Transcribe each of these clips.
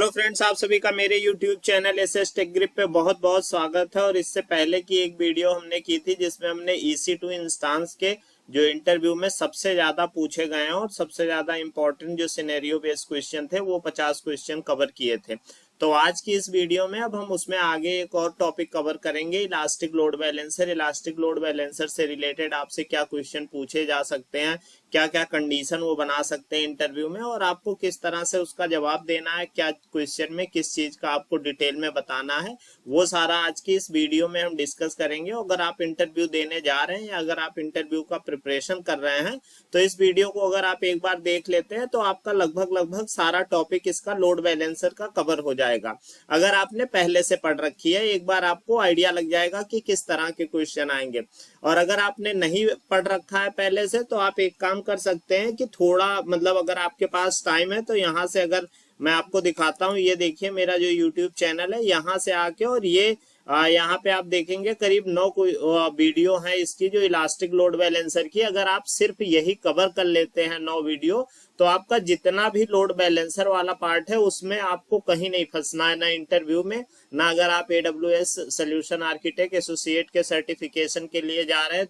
Hello friends, आप सभी का मेरे YouTube channel SS tech grip पे बहुत बहुत स्वागत है। और इससे पहले की एक वीडियो हमने की थी जिसमें हमने EC2 इंस्टांस के जो इंटरव्यू में सबसे ज्यादा पूछे गए हैं और सबसे ज्यादा इंपॉर्टेंट जो सिनेरियो बेस्ड क्वेश्चन थे वो 50 क्वेश्चन कवर किए थे। तो आज की इस वीडियो में अब हम उसमें आगे एक और टॉपिक कवर करेंगे, elastic load balancer. Elastic load balancer से रिलेटेड आपसे क्या क्वेश्चन पूछे जा सकते हैं, क्या क्या कंडीशन वो बना सकते हैं इंटरव्यू में, और आपको किस तरह से उसका जवाब देना है, क्या क्वेश्चन में किस चीज का आपको डिटेल में बताना है, वो सारा आज की इस वीडियो में हम डिस्कस करेंगे। अगर आप इंटरव्यू देने जा रहे हैं या अगर आप इंटरव्यू का प्रिपरेशन कर रहे हैं तो इस वीडियो को अगर आप एक बार देख लेते हैं तो आपका लगभग सारा टॉपिक इसका लोड बैलेंसर का कवर हो जाएगा। अगर आपने पहले से पढ़ रखी है एक बार आपको आइडिया लग जाएगा कि किस तरह के क्वेश्चन आएंगे। और अगर आपने नहीं पढ़ रखा है पहले से तो आप एक काम कर सकते हैं कि थोड़ा अगर आपके पास टाइम है तो यहाँ से अगर मैं आपको दिखाता हूँ, ये देखिए मेरा जो YouTube चैनल है, यहाँ से आके और ये यहाँ पे आप देखेंगे करीब 9 वीडियो है इसकी जो इलास्टिक लोड बैलेंसर की। अगर आप सिर्फ यही कवर कर लेते हैं 9 वीडियो तो आपका जितना भी लोड बैलेंसर वाला पार्ट है उसमें आपको कहीं नहीं फंसना है, ना इंटरव्यू में, ना अगर आप AWS सोल्यूशन आर्किटेक्ट एसोसिएट के सर्टिफिकेशन के लिए जा रहे हैं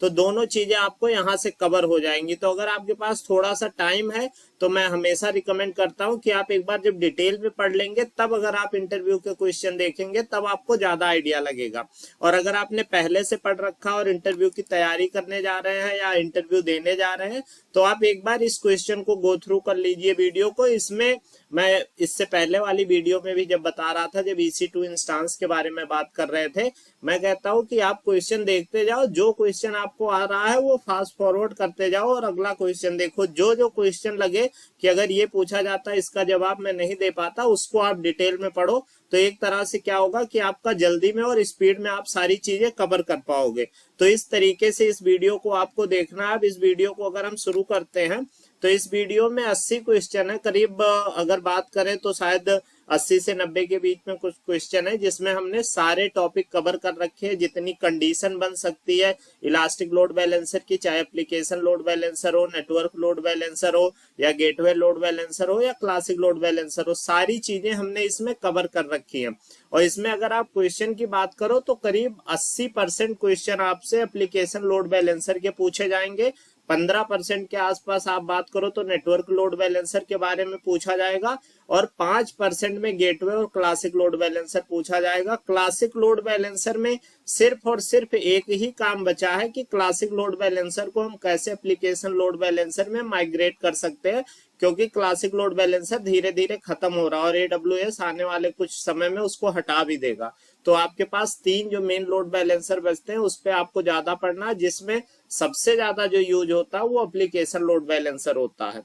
तो दोनों चीजें आपको यहाँ से कवर हो जाएंगी। तो अगर आपके पास थोड़ा सा टाइम है तो मैं हमेशा रिकमेंड करता हूँ कि आप एक बार जब डिटेल में पढ़ लेंगे तब अगर आप इंटरव्यू के क्वेश्चन देखेंगे तब आपको ज्यादा आइडिया लगेगा। और अगर आपने पहले से पढ़ रखा और इंटरव्यू की तैयारी करने जा रहे हैं या इंटरव्यू देने जा रहे हैं तो आप एक बार इस क्वेश्चन को गो थ्रू कर लीजिए वीडियो को। इसमें मैं इससे पहले वाली वीडियो में भी जब बता रहा था, जब EC2 इंस्टांस के बारे में बात कर रहे थे, मैं कहता हूं कि आप क्वेश्चन देखते जाओ, जो क्वेश्चन आपको आ रहा है वो फास्ट फॉरवर्ड करते जाओ और अगला क्वेश्चन देखो। जो क्वेश्चन लगे कि अगर ये पूछा जाता है इसका जवाब मैं नहीं दे पाता, उसको आप डिटेल में पढ़ो। तो एक तरह से क्या होगा कि आपका जल्दी में और स्पीड में आप सारी चीजें कवर कर पाओगे। तो इस तरीके से इस वीडियो को आपको देखना है। अब इस वीडियो को अगर हम शुरू करते हैं तो इस वीडियो में 80 क्वेश्चन है करीब, अगर बात करें तो शायद 80 से 90 के बीच में कुछ क्वेश्चन है जिसमें हमने सारे टॉपिक कवर कर रखे हैं। जितनी कंडीशन बन सकती है इलास्टिक लोड बैलेंसर की, चाहे एप्लीकेशन लोड बैलेंसर हो, नेटवर्क लोड बैलेंसर हो, या गेटवे लोड बैलेंसर हो, या क्लासिक लोड बैलेंसर हो, सारी चीजें हमने इसमें कवर कर रखी हैं। और इसमें अगर आप क्वेश्चन की बात करो तो करीब 80% क्वेश्चन आपसे एप्लीकेशन लोड बैलेंसर के पूछे जाएंगे। 15% के आसपास आप बात करो तो नेटवर्क लोड बैलेंसर के बारे में पूछा जाएगा, और 5% में गेटवे और क्लासिक लोड बैलेंसर पूछा जाएगा। क्लासिक लोड बैलेंसर में सिर्फ और सिर्फ एक ही काम बचा है कि क्लासिक लोड बैलेंसर को हम कैसे एप्लीकेशन लोड बैलेंसर में माइग्रेट कर सकते हैं, क्योंकि क्लासिक लोड बैलेंसर धीरे धीरे खत्म हो रहा है और AWS आने वाले कुछ समय में उसको हटा भी देगा। तो आपके पास 3 जो मेन लोड बैलेंसर बचते हैं उस पे आपको ज्यादा पढ़ना है, जिसमें सबसे ज्यादा जो यूज होता है वो एप्लीकेशन लोड बैलेंसर होता है।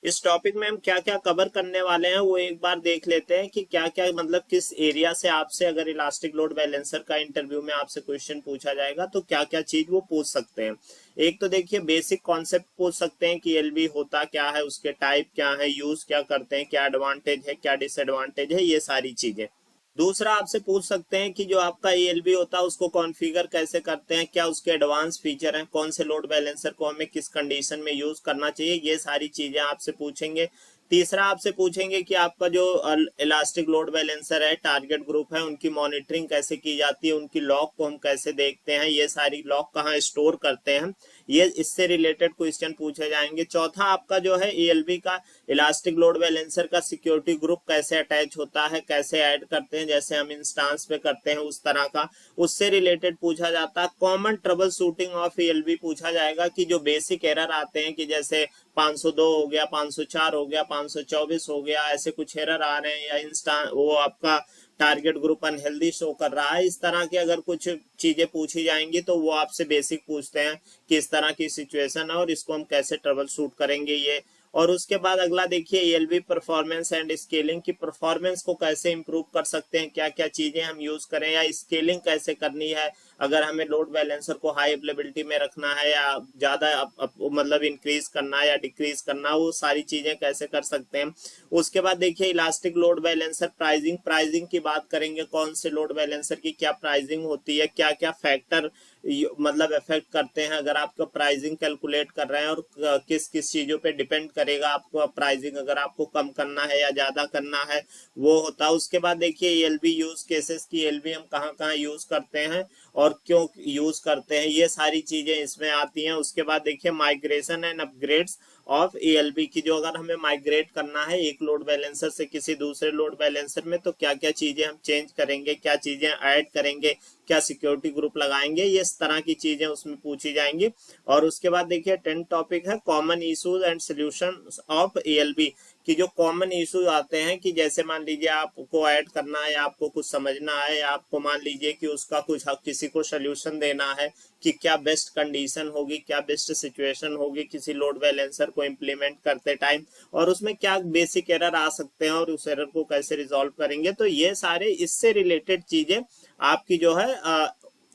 इस टॉपिक में हम क्या क्या कवर करने वाले हैं वो एक बार देख लेते हैं कि क्या क्या किस एरिया से आपसे अगर इलास्टिक लोड बैलेंसर का इंटरव्यू में आपसे क्वेश्चन पूछा जाएगा तो क्या क्या चीज वो पूछ सकते हैं। एक तो देखिए बेसिक कॉन्सेप्ट पूछ सकते हैं कि LV होता क्या है, उसके टाइप क्या है, यूज क्या करते हैं, क्या एडवांटेज है, क्या डिसएडवांटेज है, ये सारी चीजें। दूसरा आपसे पूछ सकते हैं कि जो आपका ELB होता है उसको कॉन्फ़िगर कैसे करते हैं, क्या उसके एडवांस फीचर हैं, कौन से लोड बैलेंसर को हमें किस कंडीशन में यूज करना चाहिए, ये सारी चीजें आपसे पूछेंगे। तीसरा आपसे पूछेंगे कि आपका जो इलास्टिक लोड बैलेंसर है, टारगेट ग्रुप है, उनकी मॉनिटरिंग कैसे की जाती है, उनकी लॉग को हम कैसे देखते हैं, ये सारी लॉग कहाँ स्टोर करते हैं, ये इससे रिलेटेड क्वेश्चन पूछे जाएंगे। चौथा आपका जो है ELB का इलास्टिक लोड बैलेंसर का सिक्योरिटी ग्रुप कैसे अटैच होता है, कैसे ऐड करते हैं, जैसे हम इंस्टांस पे करते हैं उस तरह का, उससे रिलेटेड पूछा जाता है। Common trouble shooting of ELB पूछा जाएगा कि जो बेसिक एरर आते हैं कि जैसे 502 हो गया, 504 हो गया, 524 हो गया, ऐसे कुछ एरर आ रहे हैं, या वो आपका टारगेट ग्रुप अनहेल्दी शो कर रहा है, इस तरह की अगर कुछ चीजें पूछी जाएंगी तो वो आपसे बेसिक पूछते हैं कि इस तरह की सिचुएशन है और इसको हम कैसे ट्रबल शूट करेंगे ये। और उसके बाद अगला देखिए ELB परफॉर्मेंस एंड स्केलिंग की परफॉर्मेंस को कैसे इंप्रूव कर सकते हैं, क्या क्या चीजें हम यूज करें, या स्केलिंग कैसे करनी है, अगर हमें लोड बैलेंसर को हाई अवेलेबिलिटी में रखना है या ज्यादा इंक्रीज करना है या डिक्रीज करना है, वो सारी चीजें कैसे कर सकते हैं। उसके बाद देखिए इलास्टिक लोड बैलेंसर प्राइसिंग की बात करेंगे, कौन से लोड बैलेंसर की क्या प्राइसिंग होती है, क्या क्या फैक्टर मतलब इफेक्ट करते हैं, अगर आपका प्राइसिंग कैलकुलेट कर रहे हैं, और किस किस चीजों पे डिपेंड करेगा आपको प्राइसिंग, अगर आपको कम करना है या ज्यादा करना है वो होता है। उसके बाद देखिए एएलबी यूज केसेस की, एएलबी हम कहाँ कहाँ यूज करते हैं और क्यों यूज करते हैं, ये सारी चीजें इसमें आती हैं। उसके बाद देखिए माइग्रेशन एंड अपग्रेड्स ऑफ एएलबी की, जो अगर हमें माइग्रेट करना है एक लोड बैलेंसर से किसी दूसरे लोड बैलेंसर में, तो क्या क्या चीजें हम चेंज करेंगे, क्या चीजें ऐड करेंगे, क्या सिक्योरिटी ग्रुप लगाएंगे, ये इस तरह की चीजें उसमें पूछी जाएंगी। और उसके बाद देखिए 10th टॉपिक है common issues and solution of ALB कि जो कॉमन इश्यूज आते हैं, कि जैसे मान लीजिए आपको ऐड करना है, आपको कुछ समझना है, या आपको मान लीजिए कि उसका कुछ किसी को सोल्यूशन देना है कि क्या बेस्ट कंडीशन होगी, क्या बेस्ट सिचुएशन होगी किसी लोड बैलेंसर को इम्प्लीमेंट करते टाइम, और उसमें क्या बेसिक एरर आ सकते हैं और उस एरर को कैसे रिजॉल्व करेंगे। तो ये सारे इससे रिलेटेड चीजें आपकी जो है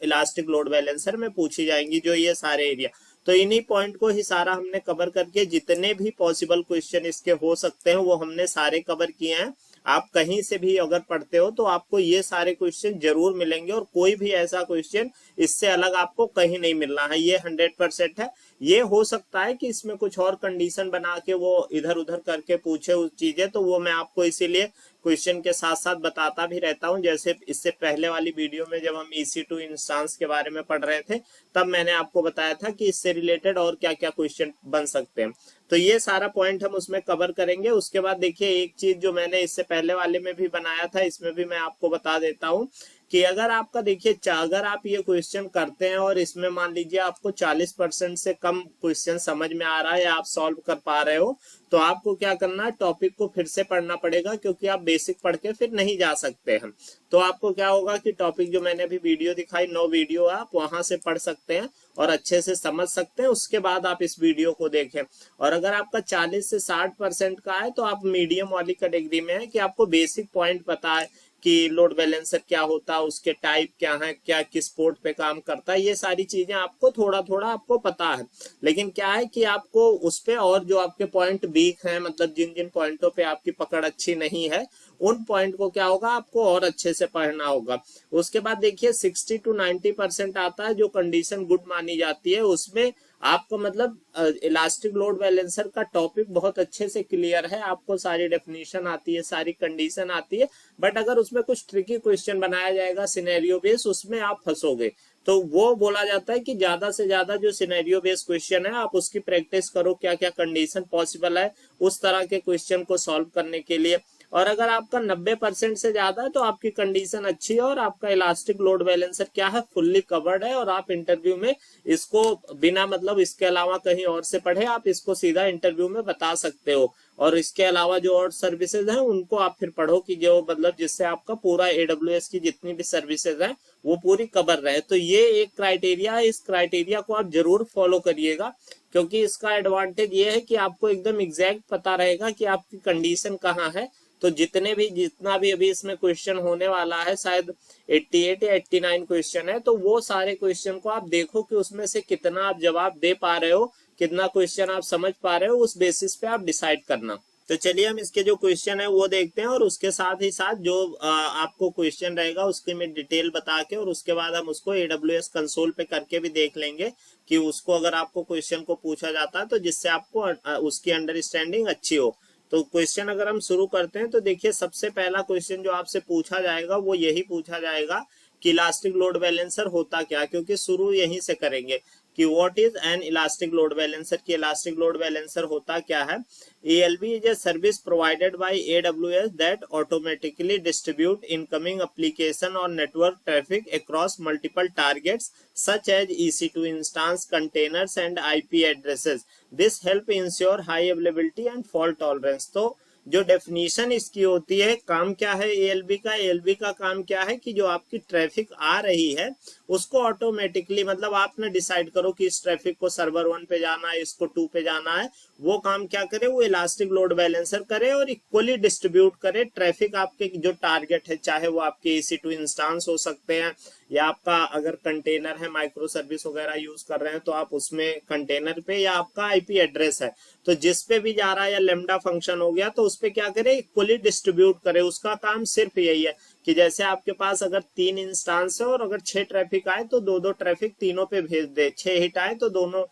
इलास्टिक लोड बैलेंसर में पूछी जाएंगी, जो ये सारे एरिया। तो इन्हीं पॉइंट को ही सारा हमने कवर करके जितने भी पॉसिबल क्वेश्चन इसके हो सकते हैं वो हमने सारे कवर किए हैं। आप कहीं से भी अगर पढ़ते हो तो आपको ये सारे क्वेश्चन जरूर मिलेंगे, और कोई भी ऐसा क्वेश्चन इससे अलग आपको कहीं नहीं मिलना है, ये 100% है। ये हो सकता है कि इसमें कुछ और कंडीशन बना के वो इधर उधर करके पूछे उस चीजें, तो वो मैं आपको इसीलिए क्वेश्चन के साथ साथ बताता भी रहता हूं। जैसे इससे पहले वाली वीडियो में जब हम EC2 इंस्टांस के बारे में पढ़ रहे थे, तब मैंने आपको बताया था कि इससे रिलेटेड और क्या क्या क्वेश्चन बन सकते हैं। तो ये सारा पॉइंट हम उसमें कवर करेंगे। उसके बाद देखिए एक चीज जो मैंने इससे पहले वाले में भी बनाया था, इसमें भी मैं आपको बता देता हूँ कि अगर आपका देखिए अगर आप ये क्वेश्चन करते हैं और इसमें मान लीजिए आपको 40% से कम क्वेश्चन समझ में आ रहा है, आप सॉल्व कर पा रहे हो, तो आपको क्या करना है, टॉपिक को फिर से पढ़ना पड़ेगा, क्योंकि आप बेसिक पढ़ के फिर नहीं जा सकते हैं। तो आपको क्या होगा कि टॉपिक जो मैंने अभी वीडियो दिखाई 9 वीडियो, आप वहां से पढ़ सकते हैं और अच्छे से समझ सकते हैं, उसके बाद आप इस वीडियो को देखें। और अगर आपका 40 से 60% का है तो आप मीडियम वाली कैटेगरी में है, कि आपको बेसिक पॉइंट पता है कि लोड बैलेंसर क्या होता है, उसके टाइप क्या है, क्या किस पोर्ट पे काम करता है, ये सारी चीजें आपको थोड़ा थोड़ा आपको पता है। लेकिन क्या है कि आपको उस पे और जो आपके पॉइंट वीक हैं, मतलब जिन जिन पॉइंटों पे आपकी पकड़ अच्छी नहीं है, उन पॉइंट को क्या होगा, आपको और अच्छे से पढ़ना होगा। उसके बाद देखिए 60 to 90% आता है, जो कंडीशन गुड मानी जाती है, उसमें आपको मतलब इलास्टिक लोड बैलेंसर का टॉपिक बहुत अच्छे से क्लियर है, आपको सारी डेफिनेशन आती है, सारी कंडीशन आती है। बट अगर उसमें कुछ ट्रिकी क्वेश्चन बनाया जाएगा सिनेरियो बेस, उसमें आप फंसोगे। तो वो बोला जाता है कि ज्यादा से ज्यादा जो सिनेरियो बेस्ड क्वेश्चन है आप उसकी प्रैक्टिस करो, क्या क्या कंडीशन पॉसिबल है उस तरह के क्वेश्चन को सॉल्व करने के लिए। और अगर आपका 90% से ज्यादा है तो आपकी कंडीशन अच्छी है और आपका इलास्टिक लोड बैलेंसर क्या है, फुल्ली कवर्ड है, और आप इंटरव्यू में इसको बिना मतलब इसके अलावा कहीं और से पढ़े आप इसको सीधा इंटरव्यू में बता सकते हो। और इसके अलावा जो और सर्विसेज हैं उनको आप फिर पढ़ो, कि जो मतलब जिससे आपका पूरा AWS की जितनी भी सर्विसेज हैं वो पूरी कवर रहे। तो ये एक क्राइटेरिया है, इस क्राइटेरिया को आप जरूर फॉलो करिएगा, क्योंकि इसका एडवांटेज ये है कि आपको एकदम एग्जैक्ट पता रहेगा कि आपकी कंडीशन कहाँ है। तो जितना भी अभी इसमें क्वेश्चन होने वाला है, शायद 88 या 89 क्वेश्चन है, तो वो सारे क्वेश्चन को आप देखो कि उसमें से कितना आप जवाब दे पा रहे हो, कितना क्वेश्चन आप समझ पा रहे हो, उस बेसिस पे आप डिसाइड करना। तो चलिए हम इसके जो क्वेश्चन है वो देखते हैं, और उसके साथ ही साथ जो आपको क्वेश्चन रहेगा उसकी मैं डिटेल बता के, और उसके बाद हम उसको AWS कंसोल पे करके भी देख लेंगे कि उसको अगर आपको क्वेश्चन को पूछा जाता है तो जिससे आपको उसकी अंडरस्टैंडिंग अच्छी हो। तो क्वेश्चन अगर हम शुरू करते हैं तो देखिए सबसे पहला क्वेश्चन जो आपसे पूछा जाएगा वो यही पूछा जाएगा कि इलास्टिक लोड बैलेंसर होता क्या, क्योंकि शुरू यहीं से करेंगे कि what is N elastic load balancer, की इलास्टिक लोड बैलेंसर होता क्या है। ALB is a service provided by AWS that automatically distribute incoming application or network traffic across multiple targets such as EC2 instance, containers and IP addresses. This help ensure high availability and fault tolerance. तो जो definition इसकी होती है, काम क्या है ALB का, ALB का काम क्या है कि जो आपकी ट्रैफिक आ रही है उसको ऑटोमेटिकली, मतलब आपने डिसाइड करो कि इस ट्रैफिक को सर्वर 1 पे जाना है, इसको 2 पे जाना है, वो काम क्या करे, वो इलास्टिक लोड बैलेंसर करे और इक्वली डिस्ट्रीब्यूट करे ट्रैफिक आपके जो टारगेट है, चाहे वो आपके EC2 इंस्टांस हो सकते हैं या आपका अगर कंटेनर है, माइक्रो सर्विस वगैरह यूज कर रहे हैं तो आप उसमें कंटेनर पे, या आपका IP एड्रेस है तो जिस पे भी जा रहा है, या लेमडा फंक्शन हो गया तो उस पे क्या करे, इक्वली डिस्ट्रीब्यूट करे। उसका काम सिर्फ यही है कि जैसे आपके पास अगर 3 इंस्टांस है और अगर 6 ट्रैफिक आए तो 2-2 ट्रैफिक तीनों पे भेज दे, 6 हिट आए तो दोनों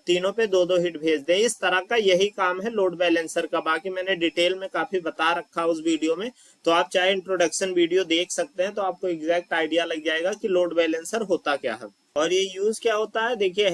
तीनों पे 2-2 हिट भेज दे। इस तरह का यही काम है लोड बैलेंसर का। बाकी मैंने डिटेल में काफी बता रखा उस वीडियो में, तो आप चाहे इंट्रोडक्शन वीडियो देख सकते हैं तो आपको एग्जैक्ट आइडिया लग जाएगा कि लोड बैलेंसर होता क्या है और ये यूज क्या होता है। देखिए,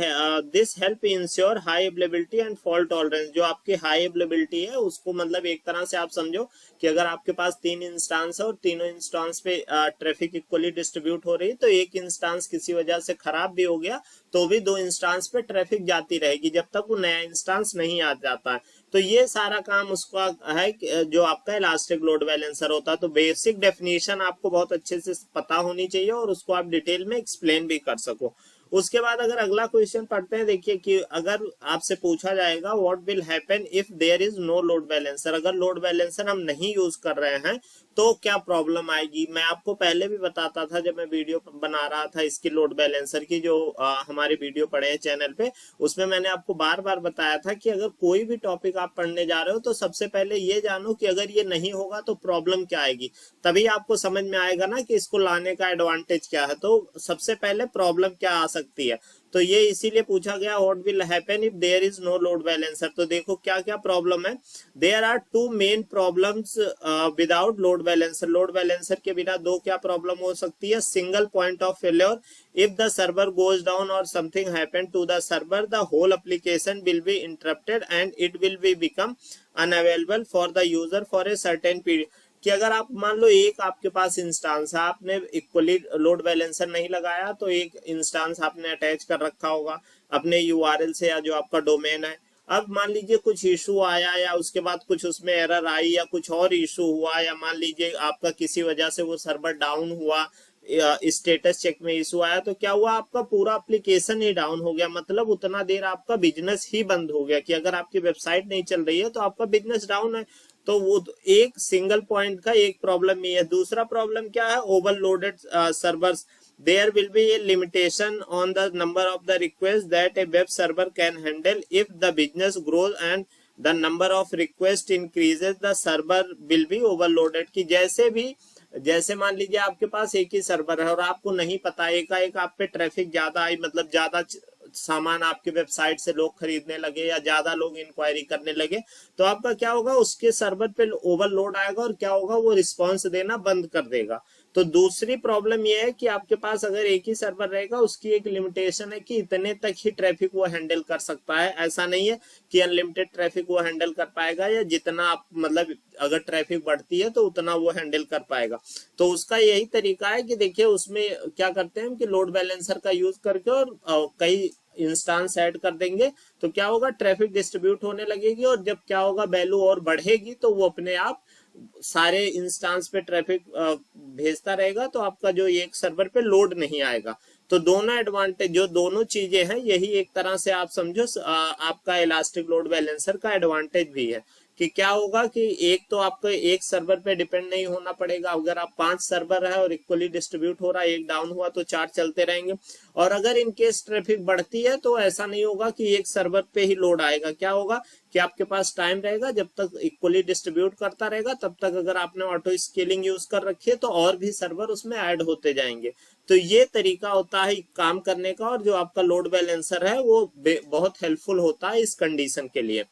this help ensure high availability and fault tolerance. जो आपकी हाई अवेलेबिलिटी है उसको मतलब एक तरह से आप समझो कि अगर आपके पास 3 इंस्टांस है और तीनों इंस्टांस पे ट्रैफिक इक्वली डिस्ट्रीब्यूट हो रही है, तो एक इंस्टांस किसी वजह से खराब भी हो गया तो भी 2 इंस्टांस पे ट्रैफिक जाती रहेगी जब तक वो नया इंस्टांस नहीं आ जाता है। तो ये सारा काम उसका है जो आपका इलास्टिक लोड बैलेंसर होता है। तो बेसिक डेफिनेशन आपको बहुत अच्छे से पता होनी चाहिए और उसको आप डिटेल में एक्सप्लेन भी कर सको। उसके बाद अगर अगला क्वेश्चन पढ़ते हैं, देखिए कि अगर आपसे पूछा जाएगा what will happen if there is no load balancer, अगर लोड बैलेंसर हम नहीं यूज कर रहे हैं तो क्या प्रॉब्लम आएगी। मैं आपको पहले भी बताता था जब मैं वीडियो बना रहा था इसकी लोड बैलेंसर की, जो हमारे वीडियो पड़े हैं चैनल पे, उसमें मैंने आपको बार बार बताया था कि अगर कोई भी टॉपिक आप पढ़ने जा रहे हो तो सबसे पहले ये जानो कि अगर ये नहीं होगा तो प्रॉब्लम क्या आएगी, तभी आपको समझ में आएगा ना कि इसको लाने का एडवांटेज क्या है। तो सबसे पहले प्रॉब्लम क्या आ सकती है, तो ये इसीलिए पूछा गया what will happen if there is no load balancer. तो देखो क्या क्या प्रॉब्लम है। There are 2 main problems without load balancer. Load balancer के बिना 2 क्या प्रॉब्लम हो सकती है। Single point of failure, if the server goes down or something happen to the server, the whole application will be interrupted and it will be become unavailable for the user for a certain period। कि अगर आप मान लो एक आपके पास instance है, आपने equally load balancer नहीं लगाया तो एक इंस्टांस आपने अटैच कर रखा होगा अपने URL से या जो आपका डोमेन है। अब मान लीजिए कुछ इशू आया या उसके बाद कुछ उसमें एरर आई या कुछ और इशू हुआ, या मान लीजिए आपका किसी वजह से वो सर्वर डाउन हुआ, स्टेटस चेक में इशू आया, तो क्या हुआ, आपका पूरा एप्लीकेशन ही डाउन हो गया। मतलब उतना देर आपका बिजनेस ही बंद हो गया कि अगर आपकी वेबसाइट नहीं चल रही है तो आपका बिजनेस डाउन है। तो वो एक सिंगल पॉइंट का एक प्रॉब्लम ये है। दूसरा प्रॉब्लम क्या है, overloaded servers. There will be a limitation on the number of the requests that a web server can handle. If the business grows and the number of requests increases, the server will be overloaded। कि जैसे मान लीजिए आपके पास एक ही server है और आपको नहीं पता, एकाएक आप पे ट्रैफिक ज्यादा आई, मतलब ज्यादा सामान आपके वेबसाइट से लोग खरीदने लगे या ज्यादा लोग इंक्वायरी करने लगे, तो आपका क्या होगा, उसके सर्वर पे ओवरलोड आएगा और क्या होगा, वो रिस्पॉन्स देना बंद कर देगा। तो दूसरी प्रॉब्लम ये है कि आपके पास अगर एक ही सर्वर रहेगा, उसकी एक लिमिटेशन है कि इतने तक ही ट्रैफिक वो हैंडल कर सकता है। ऐसा नहीं है कि अनलिमिटेड ट्रैफिक वो हैंडल कर पाएगा, या जितना आप मतलब अगर ट्रैफिक बढ़ती है तो उतना वो हैंडल कर पाएगा। तो उसका यही तरीका है कि देखिए उसमें क्या करते हैं कि लोड बैलेंसर का यूज करके और कई इंस्टांस ऐड कर देंगे, तो क्या होगा, ट्रैफिक डिस्ट्रीब्यूट होने लगेगी और जब क्या होगा, वैल्यू और बढ़ेगी तो वो अपने आप सारे इंस्टांस पे ट्रैफिक भेजता रहेगा, तो आपका जो एक सर्वर पे लोड नहीं आएगा। तो दोनों एडवांटेज, जो दोनों चीजें हैं, यही एक तरह से आप समझो आपका इलास्टिक लोड बैलेंसर का एडवांटेज भी है। कि क्या होगा कि एक तो आपको एक सर्वर पे डिपेंड नहीं होना पड़ेगा। अगर आप 5 सर्वर है और इक्वली डिस्ट्रीब्यूट हो रहा है, एक डाउन हुआ तो 4 चलते रहेंगे। और अगर इनकेस ट्रैफिक बढ़ती है तो ऐसा नहीं होगा कि एक सर्वर पे ही लोड आएगा। क्या होगा कि आपके पास टाइम रहेगा, जब तक इक्वली डिस्ट्रीब्यूट करता रहेगा तब तक अगर आपने ऑटो स्केलिंग यूज कर रखी है तो और भी सर्वर उसमें ऐड होते जाएंगे। तो ये तरीका होता है काम करने का, और जो आपका लोड बैलेंसर है वो बहुत हेल्पफुल होता है इस कंडीशन के लिए।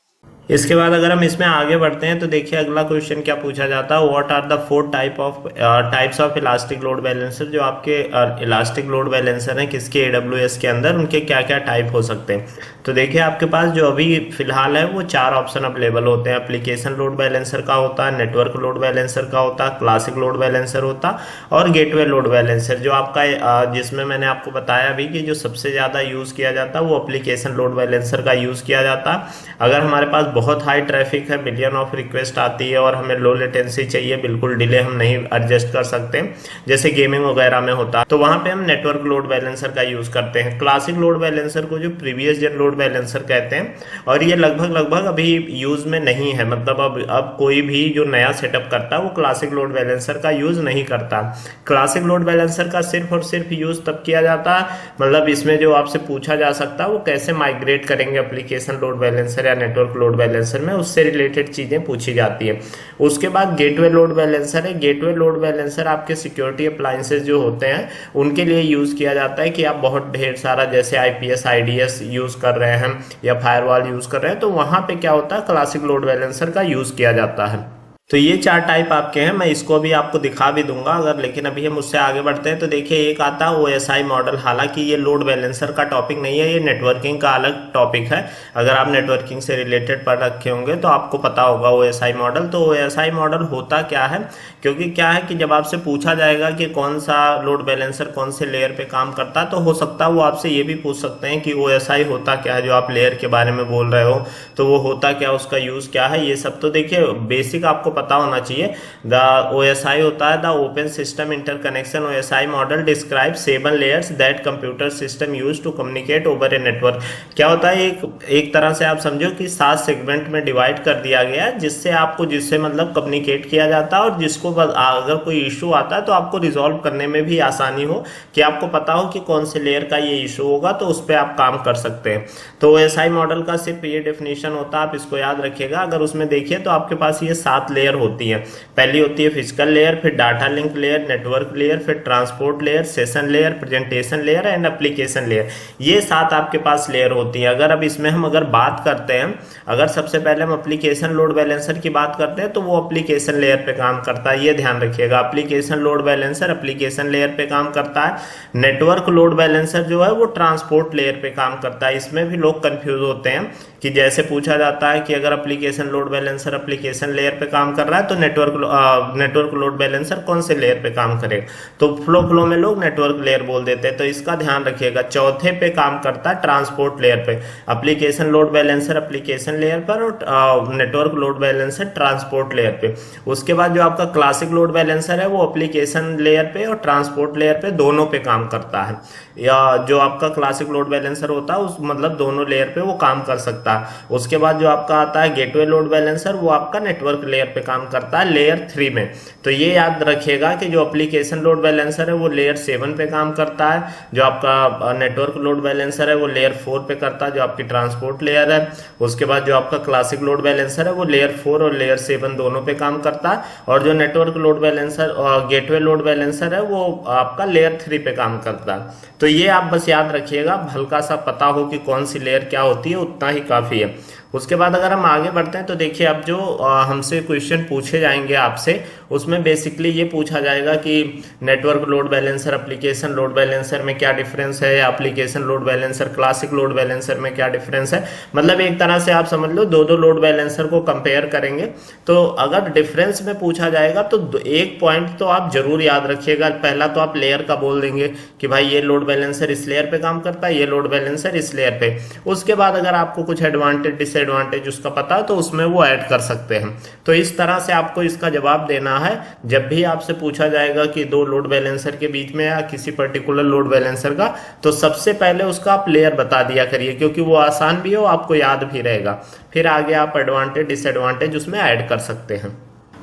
इसके बाद अगर हम इसमें आगे बढ़ते हैं तो देखिए अगला क्वेश्चन क्या पूछा जाता है, what are the 4 types of elastic load balancer. जो आपके इलास्टिक लोड बैलेंसर हैं किसके AWS के अंदर, उनके क्या क्या टाइप हो सकते हैं। तो देखिए आपके पास जो अभी फिलहाल है वो 4 ऑप्शन अवेलेबल होते हैं। एप्लीकेशन लोड बैलेंसर का होता है, नेटवर्क लोड बैलेंसर का होता है, क्लासिक लोड बैलेंसर होता और गेटवे लोड बैलेंसर। जो आपका जिसमें मैंने आपको बताया भी कि जो सबसे ज़्यादा यूज़ किया जाता है वो एप्लीकेशन लोड बैलेंसर का यूज़ किया जाता है। अगर हमारे पास बहुत हाई ट्रैफिक है, मिलियन ऑफ रिक्वेस्ट आती है और हमें लो लेटेंसी चाहिए, बिल्कुल डिले हम नहीं एडजस्ट कर सकते जैसे गेमिंग वगैरह में होता है, तो वहां पे हम नेटवर्क लोड बैलेंसर का यूज करते हैं। क्लासिक लोड बैलेंसर को जो प्रीवियस जेन लोड बैलेंसर कहते हैं, और ये लगभग अभी यूज में नहीं है, मतलब अब कोई भी जो नया सेटअप करता है वो क्लासिक लोड बैलेंसर का यूज नहीं करता। क्लासिक लोड बैलेंसर का सिर्फ और सिर्फ यूज तब किया जाता है, मतलब इसमें जो आपसे पूछा जा सकता है वो कैसे माइग्रेट करेंगे एप्लीकेशन लोड बैलेंसर या नेटवर्क लोड बैलेंसर में, उससे रिलेटेड चीजें पूछी जाती है। उसके बाद गेटवे लोड बैलेंसर है। गेटवे लोड बैलेंसर आपके सिक्योरिटी अप्लायंसेस जो होते हैं उनके लिए यूज किया जाता है कि आप बहुत ढेर सारा जैसे आईपीएस आईडीएस यूज कर रहे हैं या फायरवॉल यूज कर रहे हैं, तो वहां पे क्या होता है, क्लासिक लोड बैलेंसर का यूज किया जाता है। तो ये 4 टाइप आपके हैं, मैं इसको भी आपको दिखा भी दूंगा अगर, लेकिन अभी हम उससे आगे बढ़ते हैं। तो देखिए एक आता है ओएसआई मॉडल, हालांकि ये लोड बैलेंसर का टॉपिक नहीं है, ये नेटवर्किंग का अलग टॉपिक है। अगर आप नेटवर्किंग से रिलेटेड पढ़ रखे होंगे तो आपको पता होगा ओएसआई मॉडल। तो ओएसआई मॉडल होता क्या है, क्योंकि क्या है कि जब आपसे पूछा जाएगा कि कौन सा लोड बैलेंसर कौन से लेयर पे काम करता है, तो हो सकता है वो आपसे ये भी पूछ सकते हैं कि ओएसआई होता क्या है, जो आप लेयर के बारे में बोल रहे हो तो वो होता क्या, उसका यूज क्या है, ये सब तो देखिए बेसिक आपको पता होना चाहिए। द ओएसआई होता है the open system interconnection OSI model describe 7 layers that computer system use to communicate over a network. क्या होता है, एक तरह से आप समझो कि 7 सेगमेंट में डिवाइड कर दिया गया है, जिससे मतलब कम्युनिकेट किया जाता है, और जिसको अगर कोई इशू आता है तो आपको रिजॉल्व करने में भी आसानी हो, कि आपको पता हो कि कौन से लेयर का ये इशू होगा, तो उस पर आप काम कर सकते हैं। तो ओएसआई मॉडल का सिर्फ ये डेफिनेशन होता है, आप इसको याद रखिएगा। अगर उसमें देखिए तो आपके पास ये 7 लेयर होती है। पहली होती है फिजिकल लेयर, फिर data link layer, network layer, फिर transport layer, session layer, presentation layer and application layer. ये 7 आपके पास लेयर होती है। अगर इसमें हम बात करते हैं, अगर सबसे पहले हम एप्लीकेशन लोड बैलेंसर की बात करते हैं तो वो एप्लीकेशन लेयर पे काम करता है, ये ध्यान रखिएगा। Application load balancer application layer पे काम करता है। नेटवर्क लोड बैलेंसर जो है वो ट्रांसपोर्ट लेयर पे काम करता है। इसमें भी लोग कंफ्यूज होते हैं कि जैसे पूछा जाता है कि अगर application load balancer application layer पे काम कर रहा है तो नेटवर्क लोड बैलेंसर कौन से लेयर पे काम करेगा, तो फ्लो में लोग नेटवर्क लेयर बोल देते हैं, तो इसका ध्यान रखिएगा। चौथे पे काम करता है ट्रांसपोर्ट लेयर पे, application load balancer application layer पर और network load balancer transport layer पे। उसके बाद जो आपका क्लासिक लोड बैलेंसर है वो एप्लीकेशन लेयर पे और ट्रांसपोर्ट लेयर पे दोनों पे काम करता है, या जो आपका क्लासिक लोड बैलेंसर होता है उस मतलब दोनों लेयर पे वो काम कर सकता है। उसके बाद जो आपका आता है गेटवे लोड बैलेंसर, वो आपका नेटवर्क लेयर पे काम करता है लेयर 3 में। तो ये याद रखिएगा कि जो एप्लीकेशन लोड बैलेंसर है वो लेयर 7 पे काम करता है, जो आपका नेटवर्क लोड बैलेंसर है वो लेयर 4 पे करता है, जो आपकी ट्रांसपोर्ट लेयर है। उसके बाद जो आपका क्लासिक लोड बैलेंसर है वो लेयर 4 और लेयर 7 दोनों पे काम करता है, और जो नेटवर्क लोड बैलेंसर और गेटवे लोड बैलेंसर है वो आपका लेयर 3 पे काम करता है। तो ये आप बस याद रखिएगा, हल्का सा पता हो कि कौन सी लेयर क्या होती है उतना ही काफी है। उसके बाद अगर हम आगे बढ़ते हैं तो देखिए अब जो हमसे क्वेश्चन पूछे जाएंगे आपसे, उसमें बेसिकली ये पूछा जाएगा कि network load balancer application load balancer में क्या डिफरेंस है, application load balancer classic load balancer में क्या डिफरेंस है। मतलब एक तरह से आप समझ लो दो लोड बैलेंसर को कंपेयर करेंगे। तो अगर डिफरेंस में पूछा जाएगा तो एक पॉइंट तो आप जरूर याद रखिएगा। पहला तो आप लेयर का बोल देंगे कि भाई ये लोड बैलेंसर इस लेयर पे काम करता है, ये लोड बैलेंसर इस लेयर पे। उसके बाद अगर आपको कुछ एडवांटेज डिसएडवांटेज उसका पता है तो उसमें वो ऐड कर सकते हैं। तो इस तरह से आपको इसका जवाब देना है जब भी आपसे पूछा जाएगा कि 2 लोड बैलेंसर के बीच में या किसी पर्टिकुलर लोड बैलेंसर का, तो सबसे पहले उसका आप लेयर बता दिया करिए, क्योंकि वो आसान भी हो, आपको याद भी रहेगा। फिर आगे आप एडवांटेज डिसएडवांटेज उसमें ऐड कर सकते हैं।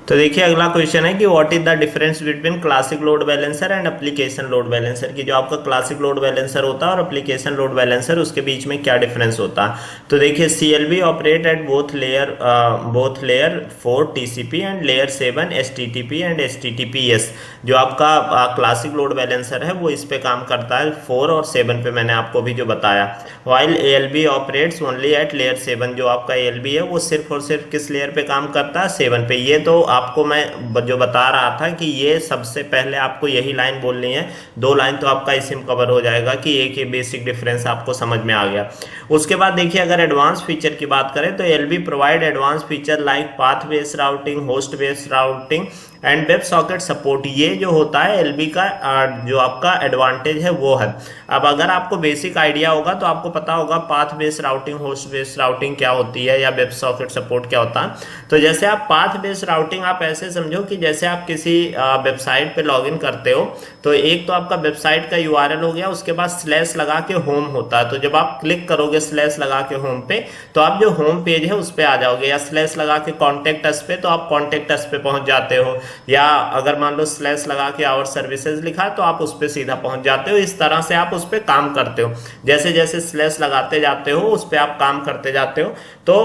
तो देखिए अगला क्वेश्चन है कि what is the difference between classic load balancer and application load balancer, की जो आपका क्लासिक लोड बैलेंसर होता है और एप्लीकेशन लोड बैलेंसर उसके बीच में क्या डिफरेंस होता है। तो देखिए CLB operate at both layer 4 TCP and layer 7 STTP and STTPS। जो आपका क्लासिक लोड बैलेंसर है वो इस पे काम करता है 4 और 7 पे, मैंने आपको भी जो बताया। While ALB operates only at layer 7, जो आपका ALB है वो सिर्फ और सिर्फ किस लेयर पे काम करता है, 7 पे। ये तो आपको मैं जो बता रहा था कि ये सबसे पहले आपको यही लाइन बोलनी है, 2 लाइन तो आपका इसी में कवर हो जाएगा कि एक ही बेसिक डिफरेंस आपको समझ में आ गया। उसके बाद देखिए अगर एडवांस फीचर की बात करें तो LB provide advance feature like path based routing, host based routing and web socket support, ये जो होता है एलबी का जो आपका एडवांटेज है वो है। अब अगर आपको बेसिक आइडिया होगा तो आपको पता होगा path based routing, host based routing क्या होती है या वेब सॉकेट सपोर्ट क्या होता है। तो जैसे आप पाथ बेस्ड राउटिंग आप ऐसे समझो कि जैसे आप किसी वेबसाइट पे लॉगिन करते हो, तो एक तो आपका वेबसाइट का यूआरएल हो गया, उसके बाद स्लैश लगा के होम होता है। तो जब आप क्लिक करोगे स्लैश लगा के होम पे, तो आप जो होम पेज है उस पे आ जाओगे, या स्लैश लगा के कॉन्टेक्ट अस पे, तो आप कॉन्टेक्ट अस पे पहुंच जाते हो, या अगर मान लो स्लैश लगा के आवर सर्विसेज लिखा है तो आप उस पे सीधा पहुंच जाते हो। इस तरह से आप उस पे काम करते हो, जैसे जैसे स्लैश लगाते जाते हो उस पे आप काम करते जाते हो। तो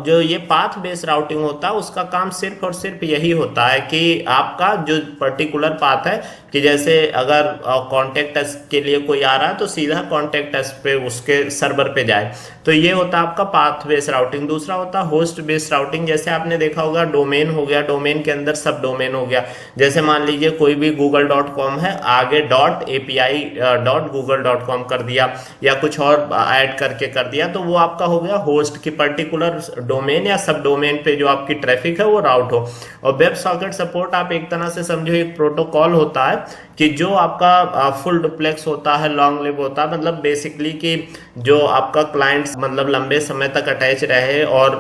जो ये पाथ बेस्ड राउटिंग होता है उसका काम सिर्फ और सिर्फ यही होता है कि आपका जो पर्टिकुलर पाथ है, कि जैसे अगर कॉन्टेक्ट अस के लिए कोई आ रहा है तो सीधा कॉन्टेक्ट अस पे उसके सर्वर पे जाए। तो ये होता है आपका पाथ बेस्ड राउटिंग। दूसरा होता है होस्ट बेस्ड राउटिंग। जैसे आपने देखा होगा डोमेन हो गया, डोमेन के अंदर सब डोमेन हो गया। जैसे मान लीजिए कोई भी google.com है, आगे .api.google.com कर दिया या कुछ और ऐड करके कर दिया, तो वो आपका हो गया होस्ट की पर्टिकुलर डोमेन या सब डोमेन पे जो आपकी ट्रैफिक है वो राउट हो। और वेब सॉकेट सपोर्ट आप एक तरह से समझो एक प्रोटोकॉल होता है कि जो आपका फुल डुप्लेक्स होता है, लॉन्ग लिव होता है, मतलब बेसिकली कि जो आपका क्लाइंट्स मतलब लंबे समय तक अटैच रहे और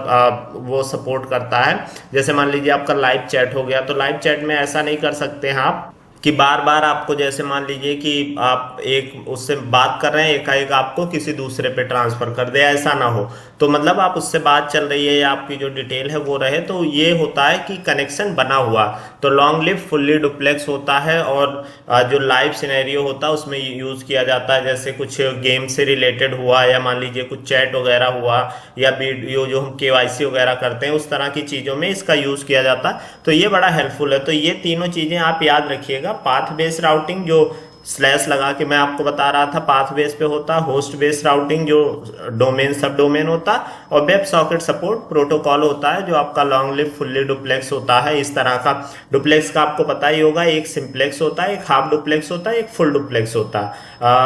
वो सपोर्ट करता है। जैसे मान लीजिए आपका लाइव चैट हो गया, तो लाइव चैट में ऐसा नहीं कर सकते हैं आप कि बार बार आपको, जैसे मान लीजिए कि आप एक उससे बात कर रहे हैं, एकाएक आपको किसी दूसरे पे ट्रांसफर कर दे, ऐसा ना हो। तो मतलब आप उससे बात चल रही है या आपकी जो डिटेल है वो रहे, तो ये होता है कि कनेक्शन बना हुआ। तो लॉन्ग लिव फुल्ली डुप्लेक्स होता है, और जो लाइव सिनेरियो होता है उसमें यूज किया जाता है, जैसे कुछ गेम से रिलेटेड हुआ, या मान लीजिए कुछ चैट वगैरह हुआ, या वीडियो जो हम केवाईसी वगैरह करते हैं उस तरह की चीजों में इसका यूज किया जाता है। तो ये बड़ा हेल्पफुल है। तो ये तीनों चीजें आप याद रखिएगा। पाथ बेस्ड राउटिंग जो स्लैश लगा के मैं आपको बता रहा था पाथ बेस पे होता, होस्ट बेस्ड राउटिंग जो डोमेन सब डोमेन होता, और वेब सॉकेट सपोर्ट प्रोटोकॉल होता है जो आपका लॉन्ग लिव फुल्ली डुप्लेक्स होता है। इस तरह का डुप्लेक्स का आपको पता ही होगा, एक सिंप्लेक्स होता है, एक हाफ डुप्लेक्स होता है, एक फुल डुप्लेक्स होता है।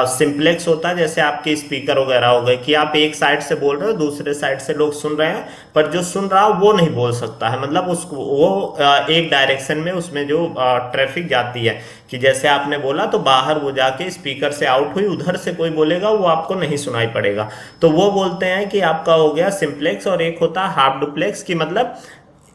सिंप्लेक्स होता है जैसे आपके स्पीकर वगैरह हो गए कि आप एक साइड से बोल रहे हो, दूसरे साइड से लोग सुन रहे हैं, पर जो सुन रहा हो वो नहीं बोल सकता है, मतलब उसको वो एक डायरेक्शन में उसमें जो ट्रैफिक जाती है, कि जैसे आपने बोला तो बाहर वो जाके स्पीकर से आउट हुई, उधर से कोई बोलेगा वो आपको नहीं सुनाई पड़ेगा। तो वो बोलते हैं कि आपका हो गया सिंप्लेक्स। और एक होता है हाफ डुप्लेक्स, की मतलब